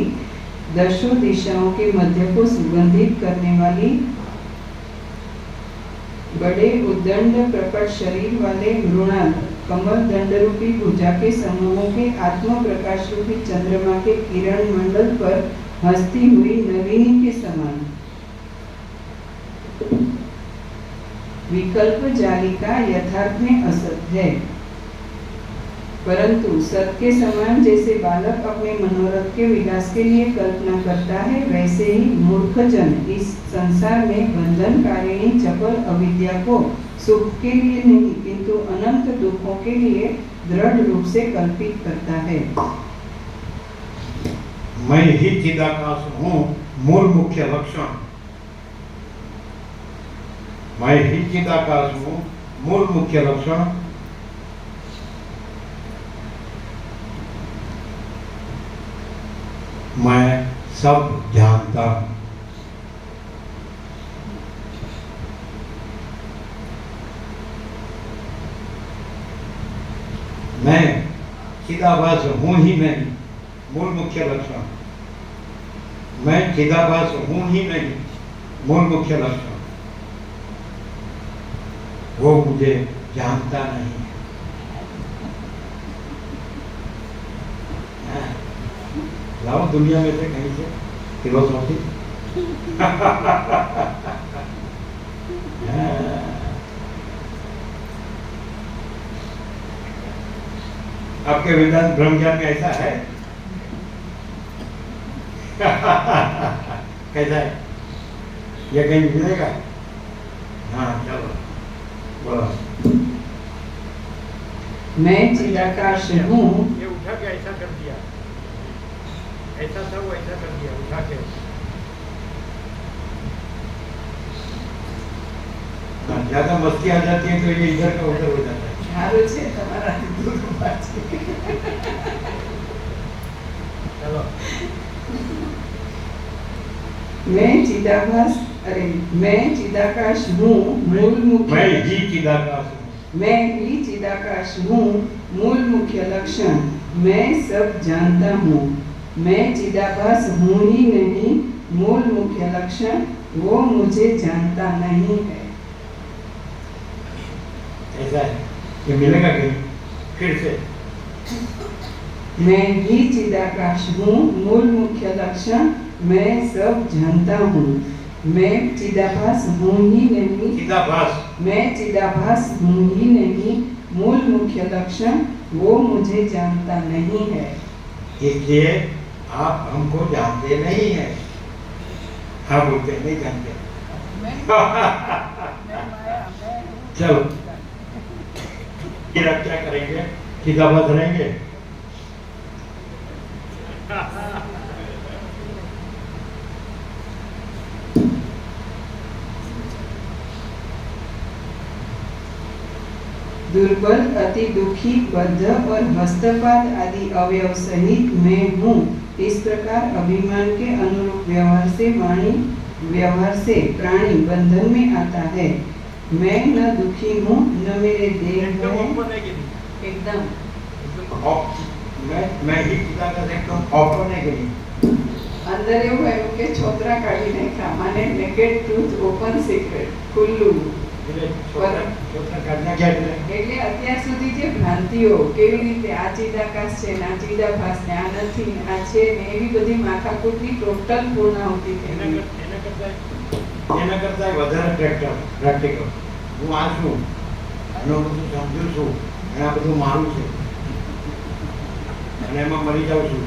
दशों दिशाओं के मध्य को सुगंधित करने वाली बड़े उद्दंड प्रकट शरीर वाले मृणाल कमल दंड रूपी भुजा के समूहों के आत्म प्रकाश रूपी चंद्रमा के किरण मंडल पर हंसती हुई नवीनी के समान विकल्प जालिका यथार्थ में असत है, परंतु सत के समान जैसे बालक अपने मनोरथ के विकास के लिए कल्पना करता है, वैसे ही मूर्खजन इस संसार में बंधन कारिणी चपल अविद्या को सुख के लिए नहीं किंतु अनंत दुखों के लिए दृढ़ रूप से कल्पित करता है। मैं ही चिदाकाश हूँ, मूल मुख्य लक्षण। मैं ही चिदाकाश हूँ, मूल मुख्य लक्षण मैं सब जानता हूँ। मैं चिदाभास हूँ ही नहीं, मूल मुख्य लक्षण। मैं चिदाभास हूँ ही नहीं, मूल मुख्य लक्षण। वो मुझे जानता नहीं है। लाओ दुनिया में से कहीं से फिलोसॉफी। आपके वेदांत ब्रह्म ज्ञान में ऐसा है? कैसा है? ये कहीं मिलेगा? हाँ चलो बोलो। मैं चिदाकाश हूँ। ये उठा के ऐसा कर दिया, ऐसा था वो ऐसा कर दिया उठा के। ज्यादा मस्ती आ जाती है तो ये इधर का उधर हो जाता है। સારું છે તમારા चलो मैं चिदाकाश हूँ मूल मैं मुख्य ही चिदाकाश हूँ। मैं ही चिदाकाश हूँ मूल मुख्य लक्षण। मैं सब जानता हूँ। मैं चिदाभास हूँ ही नहीं, मूल मुख्य लक्षण। वो मुझे जानता नहीं है। ऐसा है, ये मिलेगा कहीं? फिर से मैं ही चिदाकाश हूँ मूल मुख्य लक्षण। मैं सब जानता हूँ। मैं चिदाभास हूँ ही नहीं, चिदाभास, मैं चिदाभास हूँ ही नहीं, मूल मुख्य लक्षण। वो मुझे जानता नहीं है। इसलिए आप हमको जानते नहीं हैं। हाँ बोलते नहीं जानते। चलो फिर आप क्या करेंगे? चिदाभास रहेंगे? दुर्बल, अति दुखी, बद्ध और हस्तपाद आदि अवयव सहित मैं हूँ। इस प्रकार अभिमान के अनुरूप व्यवहार से प्राणी बंधन में आता है। मैं न दुखी हूँ, न मेरे देह एकदम है। ओपन है कि नहीं? एकदम मैं ही चिदाकाश एकदम ओपन है कि नहीं? अंदर એવું આવ્યું કે છોતરા કાઢી નાખ્યા, માને નેકેડ ટ્રુથ ઓપન સિક્રેટ ખુલ્લું. छोटा करना क्या है? એટલે અત્યાર સુધી જે ભ્રાંતિઓ કેવી રીતે આ ચિદાકાશ છે ને આ ચિદાભાસ ને આ નથી ને આ છે ને એવી બધી માથાકૂટની ટોટલ પૂર્ણાહુતિ થઈ ગઈ. એના કરતા વધારે પ્રેક્ટિકલ. હું આ છું, એનો બધું સમજુ છું, અને આ બધું મારું છે, અને એમાં મરી જાઉં છું.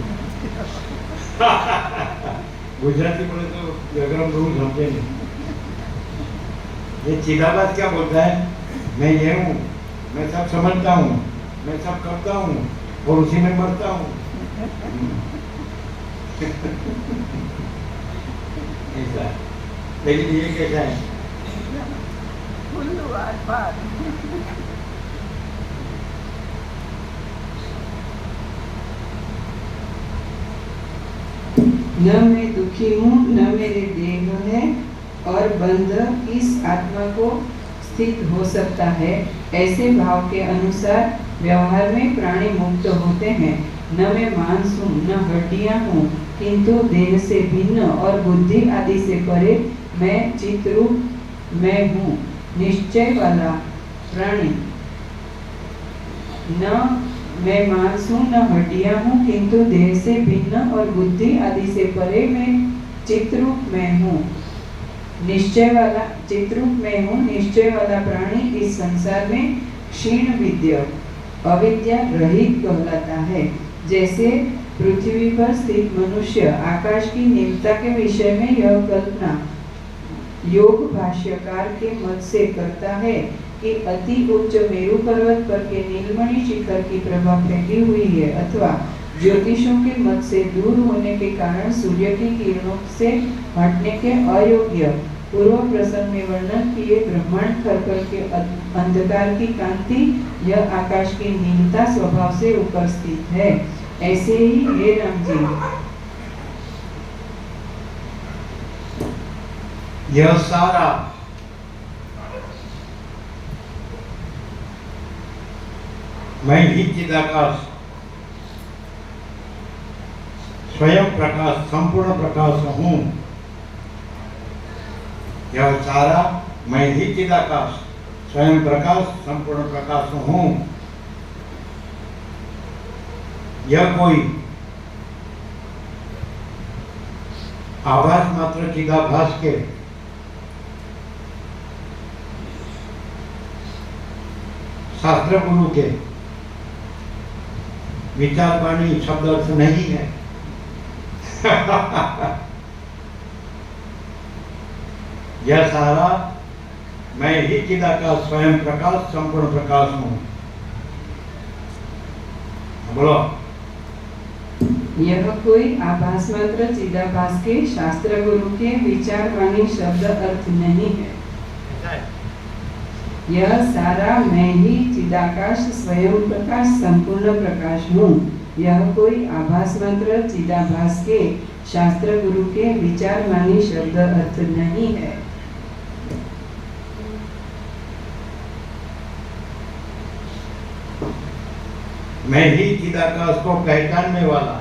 गुजराती बोले तो व्याकरण रूल समझे नहीं। ये चिदाभास क्या बोलता है? मैं ये हूँ, मैं सब समझता हूँ, मैं सब करता हूँ और उसी में मरता हूँ। ऐसा। लेकिन ये कैसा है? न मैं दुखी हूँ, न मेरे देह है और बंध इस आत्मा को स्थित हो सकता है। ऐसे भाव के अनुसार व्यवहार में प्राणी मुक्त होते हैं। न मैं मांस हूँ, न हड्डियाँ हूँ, किंतु देह से भिन्न और बुद्धि आदि से परे मैं चित्रूप मैं हूँ, निश्चय वाला प्राणी। न मैं मांस हूँ, न हड्डियाँ हूँ, किंतु देह से भिन्न और बुद्धि आदि से परे मैं चित्रूप मैं हूँ, निश्चय वाला चित्रूप मैं हूँ, निश्चय वाला प्राणी इस संसार में क्षीण विद्या अविद्या रहित कहलाता है। जैसे पृथ्वी पर स्थित मनुष्य आकाश की निम्नता के विषय में यह कल्पना योग भाष्यकार के मत से करता है कि अति उच्च मेरु पर्वत पर के नीलमणि शिखर की प्रभा फैली हुई है, अथवा ज्योतिषों के मत से दूर होने के कारण सूर्य की किरणों से हटने के अयोग्य पूर्व प्रसंग में वर्णन किए ब्रह्मांड खरकर के अंधकार की कांति यह आकाश की नीलता स्वभाव से उपस्थित है। ऐसे ही हे राम जी, यह सारा मैं ही चिदाकाश स्वयं प्रकाश संपूर्ण प्रकाश हूँ। यह सारा मैं ही चिदाकाश स्वयं प्रकाश संपूर्ण प्रकाश हूँ। यह कोई आभास मात्र चिदाभास के शास्त्र गुरु के विचार वाणी शब्द अर्थ नहीं है। यह सारा मैं ही चिदाकाश स्वयं प्रकाश संपूर्ण प्रकाश हूँ। बोलो। यह कोई आभास मात्र चिदाभास के शास्त्र गुरु के विचार वाणी शब्द अर्थ नहीं है। यह सारा मैं ही चिदाकाश स्वयं प्रकाश संपूर्ण प्रकाश हूँ। यह कोई आभास मात्र चिदाभास के शास्त्र गुरु के विचार वाणी शब्द अर्थ नहीं है। मैं ही चिदाकाश को पहचानने वाला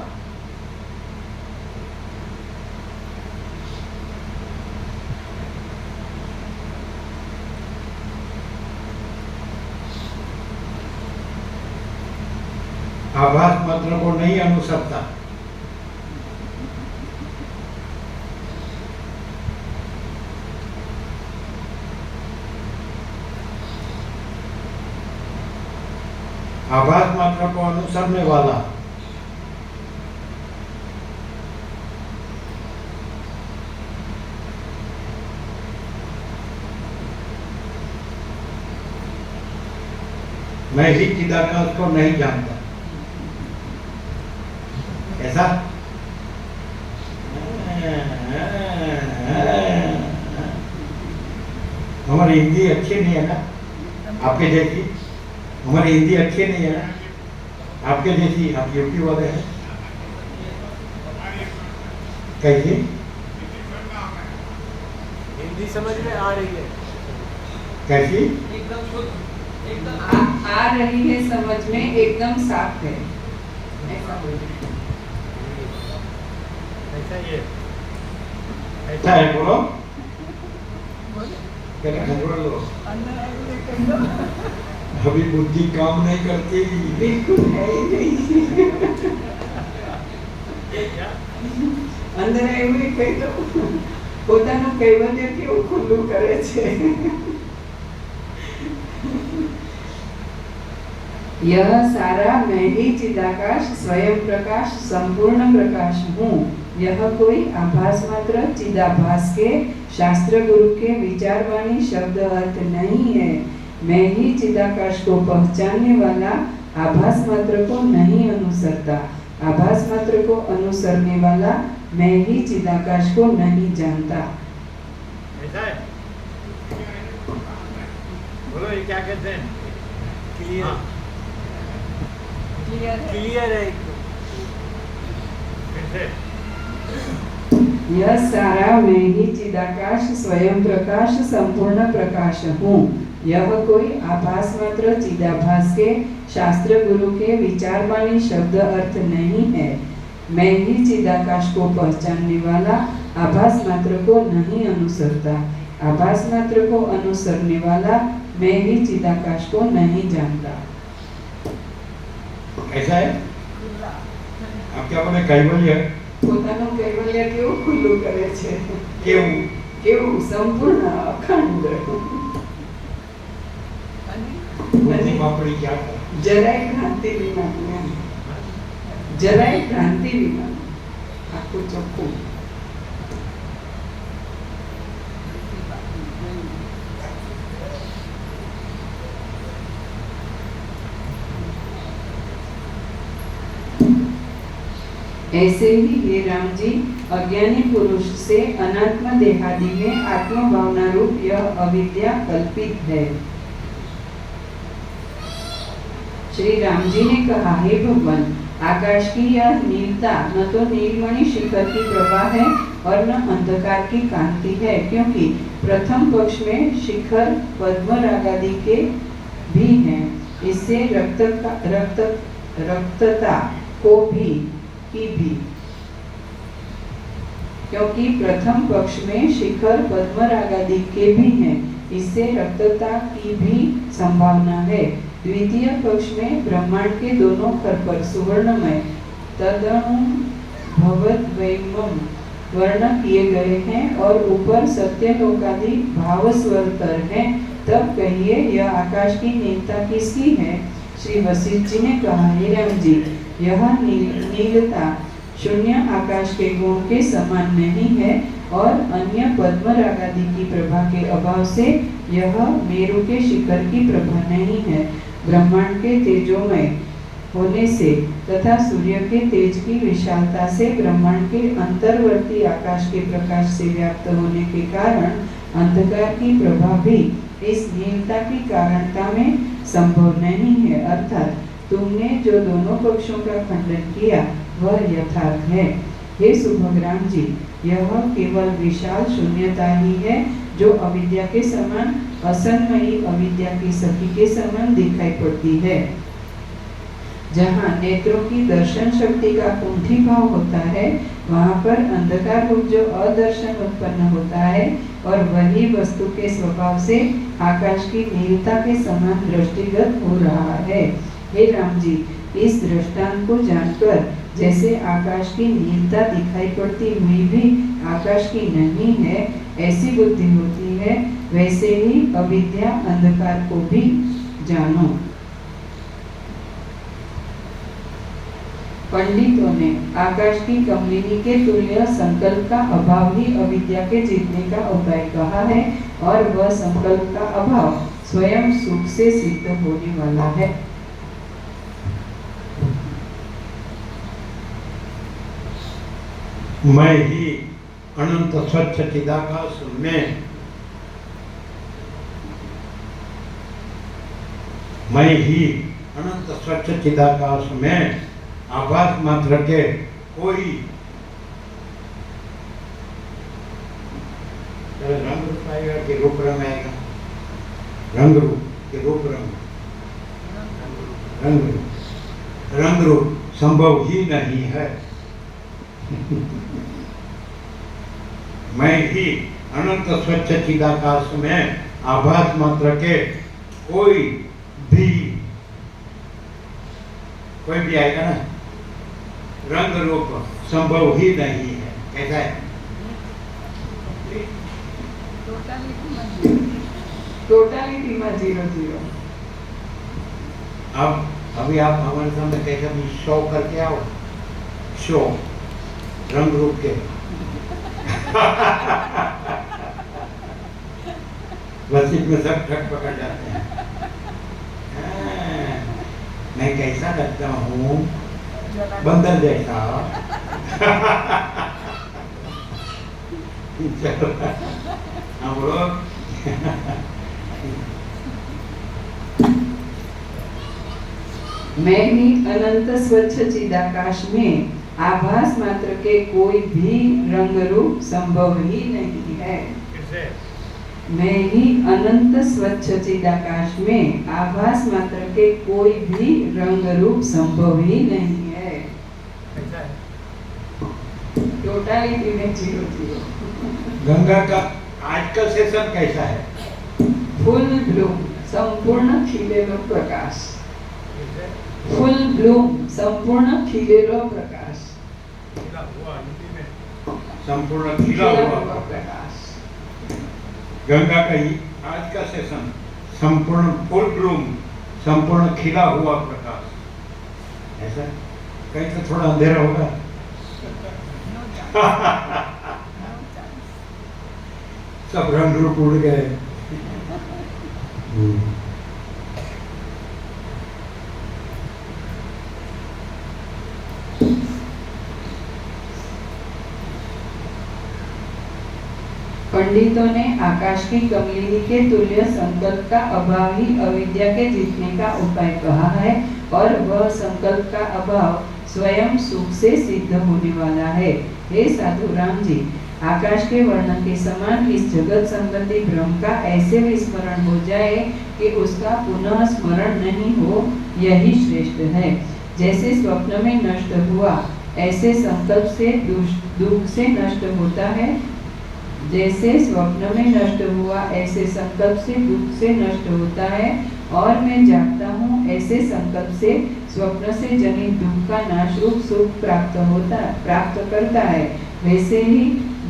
आभास मात्र को नहीं अनुसरता। आभास मात्र को अनुसरने वाला मैं ही चिदाकाश को नहीं जानता। ऐसा हमारी हिंदी अच्छी नहीं है ना आपके जैसी। हमारी हिंदी अच्छी नहीं है ना आपके जैसी। आप यूपी वाले हैं। कैसी हिंदी समझ में आ रही है? कैसी आ रही है समझ में, एकदम साफ है। ऐसा ये ऐसा है। बोलो क्या बोलो। अभी बुद्धि काम नहीं करती। बिल्कुल है ही नहीं। અંદર એવું કહી દો પોતાનું કૈવલ્ય કેવું ખુલ્લું કરે છે। यह सारा मैं ही चिदाकाश स्वयं प्रकाश संपूर्ण प्रकाश हूँ। यह कोई आभास मात्र चिदाभास के शास्त्र गुरु के विचार वाणी शब्द अर्थ नहीं है। मैं ही चिदाकाश को पहचानने वाला आभास मात्र को नहीं अनुसरता। आभास मात्र को अनुसरने वाला मैं ही चिदाकाश को नहीं जानता। ऐसा है? बोलो ये क्या कहते हैं? क्लियर क्लियर है एकदम। फिर से यह सारा मैं ही चिदाकाश स्वयं प्रकाश संपूर्ण प्रकाश हूँ। यह कोई आभास मात्र चिदाभास के शास्त्र गुरु के विचार वाणी शब्द अर्थ नहीं है। मैं ही चिदाकाश को पहचानने वाला आभास मात्र को नहीं अनुसरता। आभास मात्र को अनुसरने वाला मैं ही चिदाकाश को नहीं जानता। ऐसा है। आप क्या बोले कैवल्य પોતાનું કૈવલ્ય કેવું ખુલ્લું કરે છે। કેવું કેવું સંપૂર્ણ અખંડ। बुद्धि पापड़ी क्या कर જરાય ભ્રાંતિ વિના, જરાય ભ્રાંતિ વિના આખું ચોખ્ખું। ऐसे ही हे राम जी अज्ञानी पुरुष से अनात्म देहादि में आत्म भावना रूप यह अविद्या कल्पित है। श्री राम जी ने कहा, हे भगवान, आकाश की यह नीलता न तो नीलमणि शिखर की प्रभा है और न अंधकार की कांति है, क्योंकि प्रथम पक्ष में शिखर पद्मरागादि के भी हैं। इससे रक्तता को भी की भी, क्योंकि प्रथम पक्ष में शिखर पद्मरागादि के भी हैं, इससे रक्तता की भी संभावना है। द्वितीय पक्ष में ब्रह्मांड के दोनों खरपर सुवर्णमय तदनु भवद्वैमम वर्ण किए गए हैं और ऊपर सत्यलोकादि भावस्वरतर हैं। तब कहिए यह आकाश की नीलता किसकी है? श्री वशिष्ठ जी ने कहा, हे राम जी, यह नीलता शून्य आकाश के गुण के समान नहीं है और अन्य पद्मरागादि की प्रभा के अभाव से यह मेरु के शिखर की प्रभा नहीं है। ब्रह्मांड के तेजोमय होने से तथा सूर्य के तेज की विशालता से ब्रह्मांड के अंतर्वर्ती आकाश के प्रकाश से व्याप्त होने के कारण अंधकार की प्रभा भी इस नीलता की कारणता में संभव नहीं है। अर्थात तुमने जो दोनों पक्षों का खंडन किया वह यथार्थ है। हे सुभद्राम जी, यह केवल विशाल शून्यता ही है जो अविद्या के समान, असन्मयी अविद्या की सखी के समान दिखाई पड़ती है। जहाँ नेत्रों की दर्शन शक्ति का कुंठी भाव होता है, वहाँ पर अंधकार रूप जो अदर्शन उत्पन्न होता है और वही वस्तु के स्वभाव से आकाश की नीलता के समान दृष्टिगत हो रहा है। हे राम जी, इस दृष्टांत को जानकर जैसे आकाश की नीलता दिखाई पड़ती हुई भी आकाश की नहीं है, ऐसी बुद्धि होती है, वैसे ही अविद्या अंधकार को भी जानो। पंडितों ने आकाश की कमलिनी के तुल्य संकल्प का अभाव ही अविद्या के जीतने का उपाय कहा है और वह संकल्प का अभाव स्वयं सुख से सिद्ध होने वाला है। मैं ही अनंत स्वच्छ चिदाकाश में, मैं ही अनंत स्वच्छ चिदाकाश में आभास मात्र के कोई रंग रूप आएगा कि रूप रंग आएगा? रंग रूप के रूप रंग, रंग रूप संभव ही नहीं है। मैं ही अनंत स्वच्छ चिदाकाश में आभास मात्र के कोई भी आएगा ना, रंग रूप संभव ही नहीं है। कैसा है? टोटालिटी में 0-0। अब अभी आप हमारे सामने कैसे भी शो करके आओ, शो रंग रूप के बस इसमें सब ठक पकड़ जाते हैं। मैं कैसा लगता हूँ? बंदर जैसा। हम लोग मैं ही अनंत स्वच्छ चिदाकाश में आभास मात्र के कोई भी रंग रूप संभव ही नहीं है। मैं ही अनंत स्वच्छ चिदाकाश में आभास मात्र के कोई भी रंग रूप संभव ही नहीं है। टोटालिटी में 0-0। गंगा का आज का सेशन कैसा है? फुल ब्लूम, संपूर्ण खिलेलो प्रकाश। फुल ब्लूम, संपूर्ण खिलेलो प्रकाश। संपूर्ण खिला हुआ प्रकाश। गंगा का ही आज का सेशन संपूर्ण फुल ब्लूम, संपूर्ण खिला हुआ प्रकाश। ऐसा कहीं तो थोड़ा अंधेरा होगा। सब रंग रूप उड़ गए। पंडितों ने आकाश की कमलिनी के तुल्य संकल्प का अभाव ही अविद्या के जीतने का उपाय कहा है और वह संकल्प का अभाव स्वयं सुख से सिद्ध होने वाला है। हे साधु राम जी, आकाश के वर्णन के समान इस जगत संबंधी भ्रम का ऐसे विस्मरण हो जाए कि उसका पुनः स्मरण नहीं हो, यही श्रेष्ठ है। जैसे स्वप्न में नष्ट हुआ ऐसे संकल्प से दुख से नष्ट होता है, जैसे स्वप्न में नष्ट हुआ ऐसे संकल्प से दुख से नष्ट होता है, और मैं जागता हूँ ऐसे संकल्प से स्वप्न से जनित दुख का नाश रूप सुख प्राप्त करता है। वैसे ही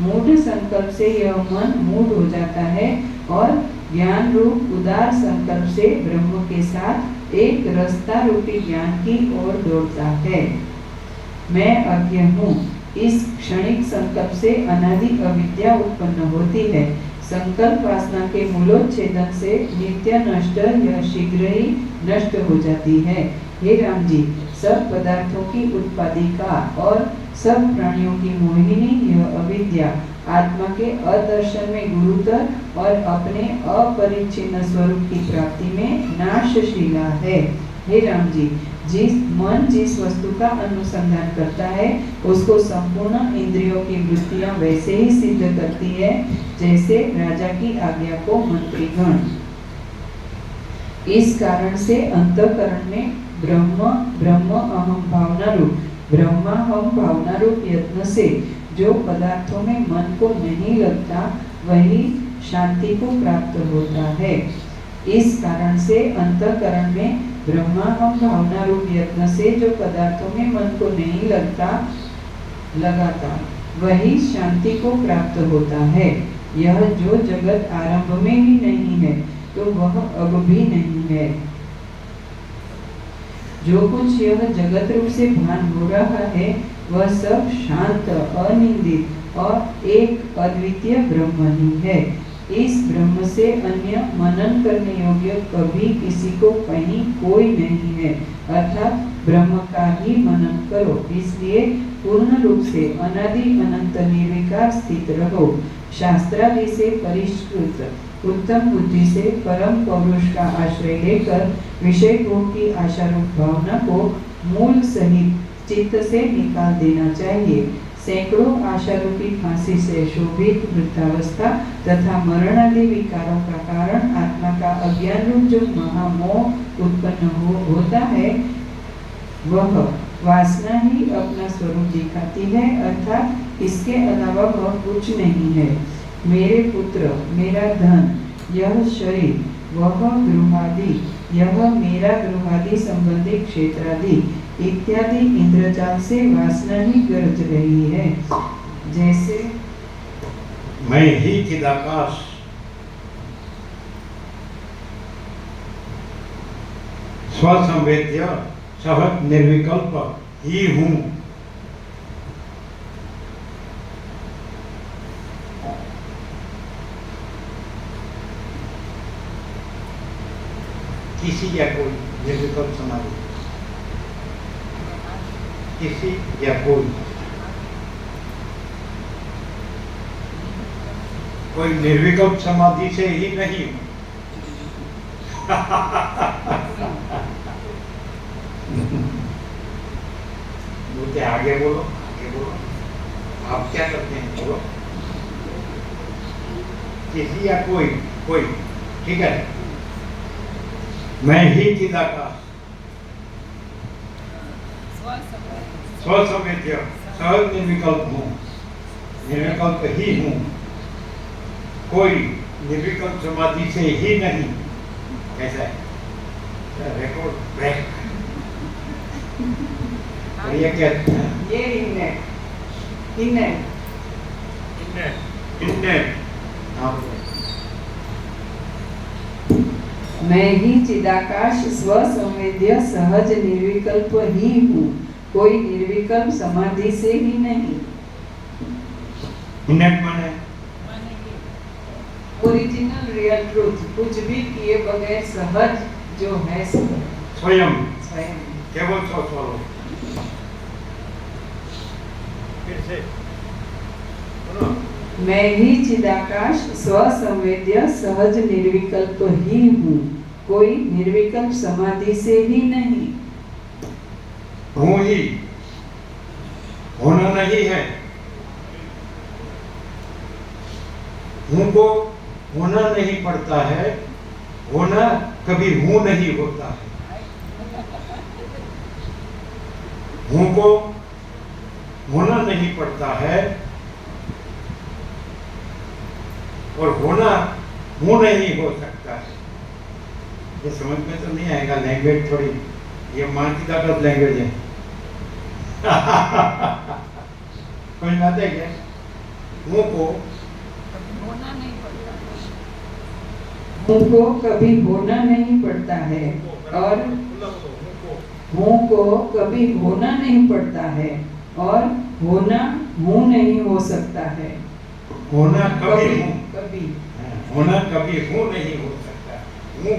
मूढ़ संकल्प से यह मन मूढ़ हो जाता है और ज्ञान रूप उदार संकल्प से ब्रह्म के साथ एक रस्ता रूपी ज्ञान की ओर दौड़ता है। मैं अज्ञ हूँ, इस क्षणिक संकल्प से अनादि अविद्या उत्पन्न होती है। संकल्प वासना के मूलोच्छेदन से नित्य नष्ट यह शीघ्र ही नष्ट हो जाती है। हे राम जी, सब पदार्थों की उत्पादिका और सब प्राणियों की मोहिनी यह अविद्या आत्मा के अदर्शन में गुरुतर और अपने अपरिच्छिन्न स्वरूप की प्राप्ति में नाशशीला है। हे राम जी, जिस वस्तु का अनुसंधान करता है उसको संपूर्ण इंद्रियों की वृत्तियां वैसे ही सिद्ध करती है जैसे राजा की आज्ञा को मंत्रीगण। इस कारण से अंतःकरण में ब्रह्म अहम भावना रूप यत्न से जो पदार्थों में मन को नहीं लगता वही शांति को प्राप्त होता है। इस कारण से अंतःकरण में ब्रह्माहम भावना रूप यत्न से जो पदार्थों में मन को नहीं लगाता वही शांति को प्राप्त होता है। यह जो जगत आरंभ में ही नहीं है तो वह अब भी नहीं है। जो कुछ यह जगत रूप से भान हो रहा है वह सब शांत, अनिंदित और एक अद्वितीय ब्रह्म ही है। इस ब्रह्म से अन्य मनन करने योग्य कभी किसी को कहीं कोई नहीं है, अर्थात ब्रह्म का ही मनन करो। इसलिए पूर्ण रूप से अनादि अनंत निर्विकार स्थित रहो। शास्त्रादि से परिष्कृत उत्तम बुद्धि से परम पौरुष का आश्रय लेकर विषय भोग की आशारूप भावना को मूल सहित चित्त से निकाल देना चाहिए। सैकड़ों आशारूपी फांसी से शोभित वृद्धावस्था तथा मरण आदि विकारों का कारण आत्मा का अज्ञान रूप जो महामोह उत्पन्न होता है वह वासना ही अपना स्वरूप दिखाती है, अर्थात इसके अलावा वह कुछ नहीं है। मेरे पुत्र, मेरा धन, यह शरीर, वह गृहादि, यह मेरा गृहादि संबंधी क्षेत्रादि इत्यादि इंद्रजाल से वासना ही गरज रही है। जैसे मैं ही चिदाकाश, स्वसंवेद्य सहज निर्विकल्प ही हूँ। किसी या कोई निर्विकल्प समाधि, किसी या कोई निर्विकल्प समाधि से ही नहीं। बोलते आगे बोलो, आप क्या करते हैं बोलो। किसी या कोई ठीक है। मैं ही चिदाकाश, स्वसंवेद्य सहज निर्विकल्प हूँ, निर्विकल्प ही हूँ, कोई निर्विकल्प समाधि से ही नहीं। कैसा है रिकॉर्ड ब्रेक? ये क्या ये इन्हें मैं ही चिदाकाश स्वसंवेद्य सहज निर्विकल्प ही हूँ, कोई निर्विकल्प समाधि से ही नहीं। इन्हें माने ओरिजिनल रियल ट्रूथ, कुछ भी किए बगैर सहज जो है स्वयं केवल स्वस्वरूप। फिर से मैं ही चिदाकाश स्वसंवेद्य सहज निर्विकल्प ही हूँ, कोई निर्विकल्प समाधि से ही नहीं। हूँ ही, होना नहीं है। हूँ को होना नहीं पड़ता है, होना कभी हूँ नहीं होता है। हूँ को होना नहीं पड़ता है और होना हूँ नहीं हो सकता है। ये समझ में तो नहीं आएगा, लैंग्वेज थोड़ी, ये मानसिकता का लैंग्वेज है। समझ में आता है क्या? हूँ को होना नहीं पड़ता, हूँ को कभी होना नहीं पड़ता है और हूँ को कभी होना नहीं पड़ता है और होना हूँ नहीं हो सकता है। होना कभी हूँ, कभी होना कभी हूँ नहीं हो सकता। हूँ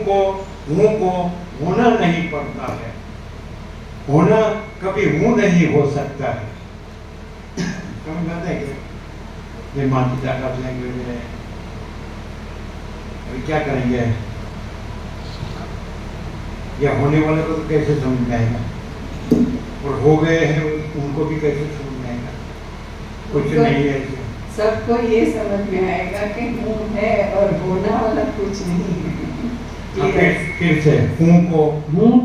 को होना नहीं पड़ता है, होना कभी हूँ नहीं हो सकता है। समझ में आता है क्या? ये मानसिकता का लैंग्वेज है। अभी क्या करेंगे? या होने वाले को तो कैसे समझ में आएगा, और हो गए हैं उनको भी कैसे समझ में आएगा? कुछ नहीं है। सबको ये समझ में आएगा कि हूँ है और होना वाला कुछ नहीं है। फिर से हूँ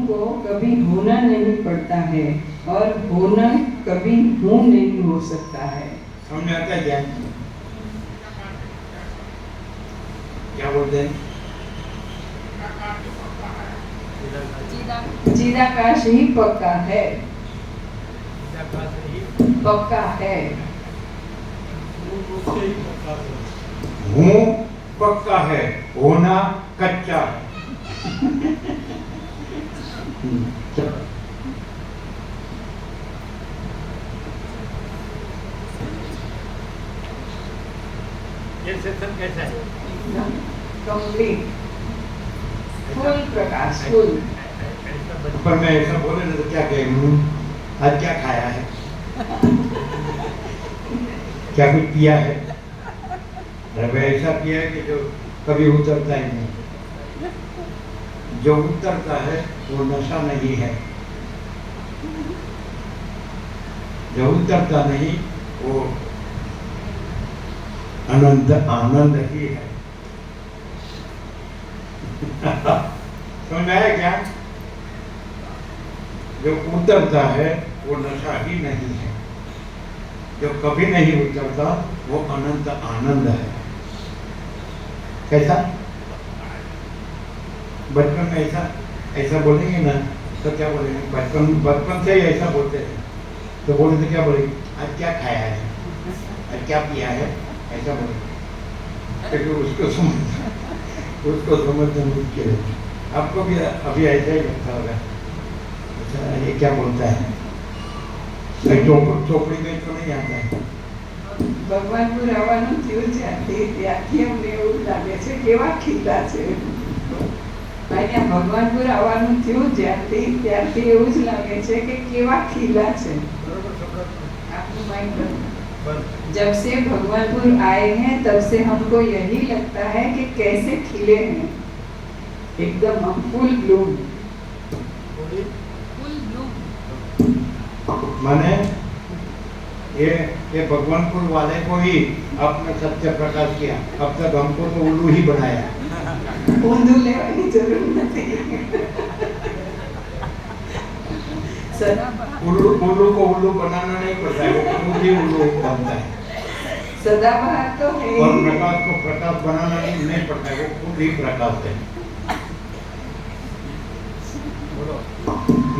को कभी होना नहीं पड़ता है और होना कभी हूँ नहीं हो सकता है। समझ में आता है क्या? क्या बोलते हैं? चिदाकाश ही पक्का है, पक्का है। हूँ पक्का है, होना कच्चा है। ये सेशन कैसा है? कंप्लीट, फुल प्रकाश, फुल। पर मैं ऐसा बोले ना तो क्या कहेंगे? आज क्या खाया है? क्या कुछ पिया है? अरे ऐसा पिया है कि जो कभी उतरता ही नहीं। जो उतरता है वो नशा नहीं है, जो उतरता नहीं वो अनंत आनंद ही है। समझ में आया क्या? जो उतरता है वो नशा ही नहीं है, जो कभी नहीं उतरता वो अनंत आनंद है। कैसा? बचपन में ऐसा बोलेंगे ना तो क्या बोलेंगे? बचपन से ही ऐसा बोलते हैं तो बोले तो क्या बोलेंगे? आज क्या खाया है, आज क्या पिया है, ऐसा बोलेंगे। क्योंकि उसको समझना मुश्किल है। आपको भी अभी ऐसा ही लगता होगा, अच्छा ये क्या बोलता है? ચોપડી में तो नहीं आता है। ભગવાનપુર આવવાનું થયું ત્યાંથી અમને એવું લાગે છે કેવા ખીલા છે। અહીંયા ભગવાનપુર આવવાનું થયું ત્યારથી એવું જ લાગે છે કે કેવા ખીલા છે। આપનું माइंड जब से भगवानपुर आए हैं तब से हमको यही लगता है कि कैसे खिले हैं, एकदम हम फुल ब्लूम। माने ये भगवानपुर वाले को ही अपने सत्य प्रकाश किया। अब तक हमको तो उल्लू ही बनाया। ऊंधू लेवानी जरूर नहीं। उल्लू को उल्लू बनाना नहीं पड़ता है, वो खुद ही उल्लू बनता है। सदाबहार तो है और ही। प्रकाश को प्रकाश बनाना नहीं पड़ता है, वो खुद ही प्रकाश है।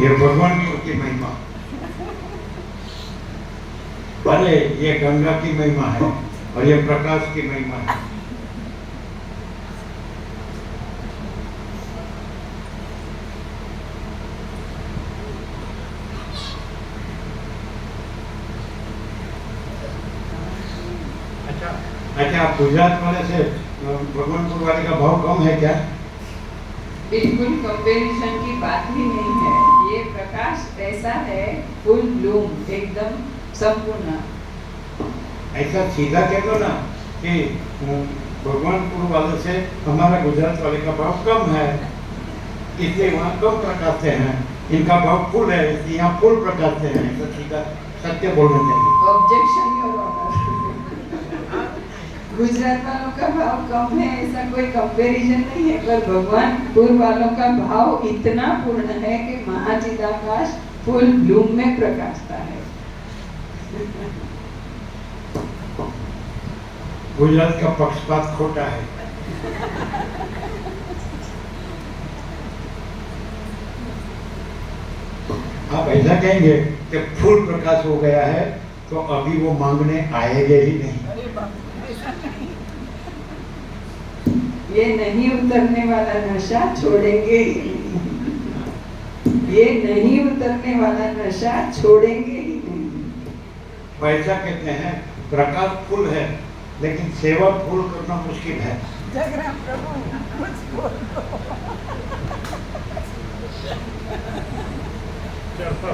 ये भगवान की महिमा। अरे ये गंगा की महिमा है और ये प्रकाश की महिमा है। अच्छा आप गुजरात वाले से भगवानपुर वाले का भाव कम है क्या? बिल्कुल कंपैरिजन की बात ही नहीं है। ये प्रकाश ऐसा है, फुल ब्लूम, एकदम संपूर्ण। ऐसा सीधा कह दो ना कि भगवानपुर वाले से हमारा गुजरात वाले का भाव कम है, इसलिए वहाँ कम प्रकाश से हैं, इनका भाव फुल है इसलिए यहाँ फुल प्रकाश से हैं। ऐसा सीधा सत्य बोलना चाहिए। Objection your honour. गुजरात वालों का भाव कम है ऐसा कोई कंपैरिजन नहीं है, पर भगवानपुर वालों का भाव इतना पूर्ण है कि महाचिदाकाश फुल ब्लूम में प्रकाशता है। गुजरात का पक्षपात खोटा है। आप ऐसा कहेंगे कि फुल प्रकाश हो गया है तो अभी वो मांगने आएंगे ही नहीं। ये नहीं उतरने वाला नशा छोड़ेंगे ही नहीं। ये नहीं उतरने वाला नशा छोड़ेंगे ही नहीं। ऐसा कहते हैं प्रकाश फुल है लेकिन सेवा फुल करना मुश्किल है। जगराम प्रभु कुछ बोल दो। चलो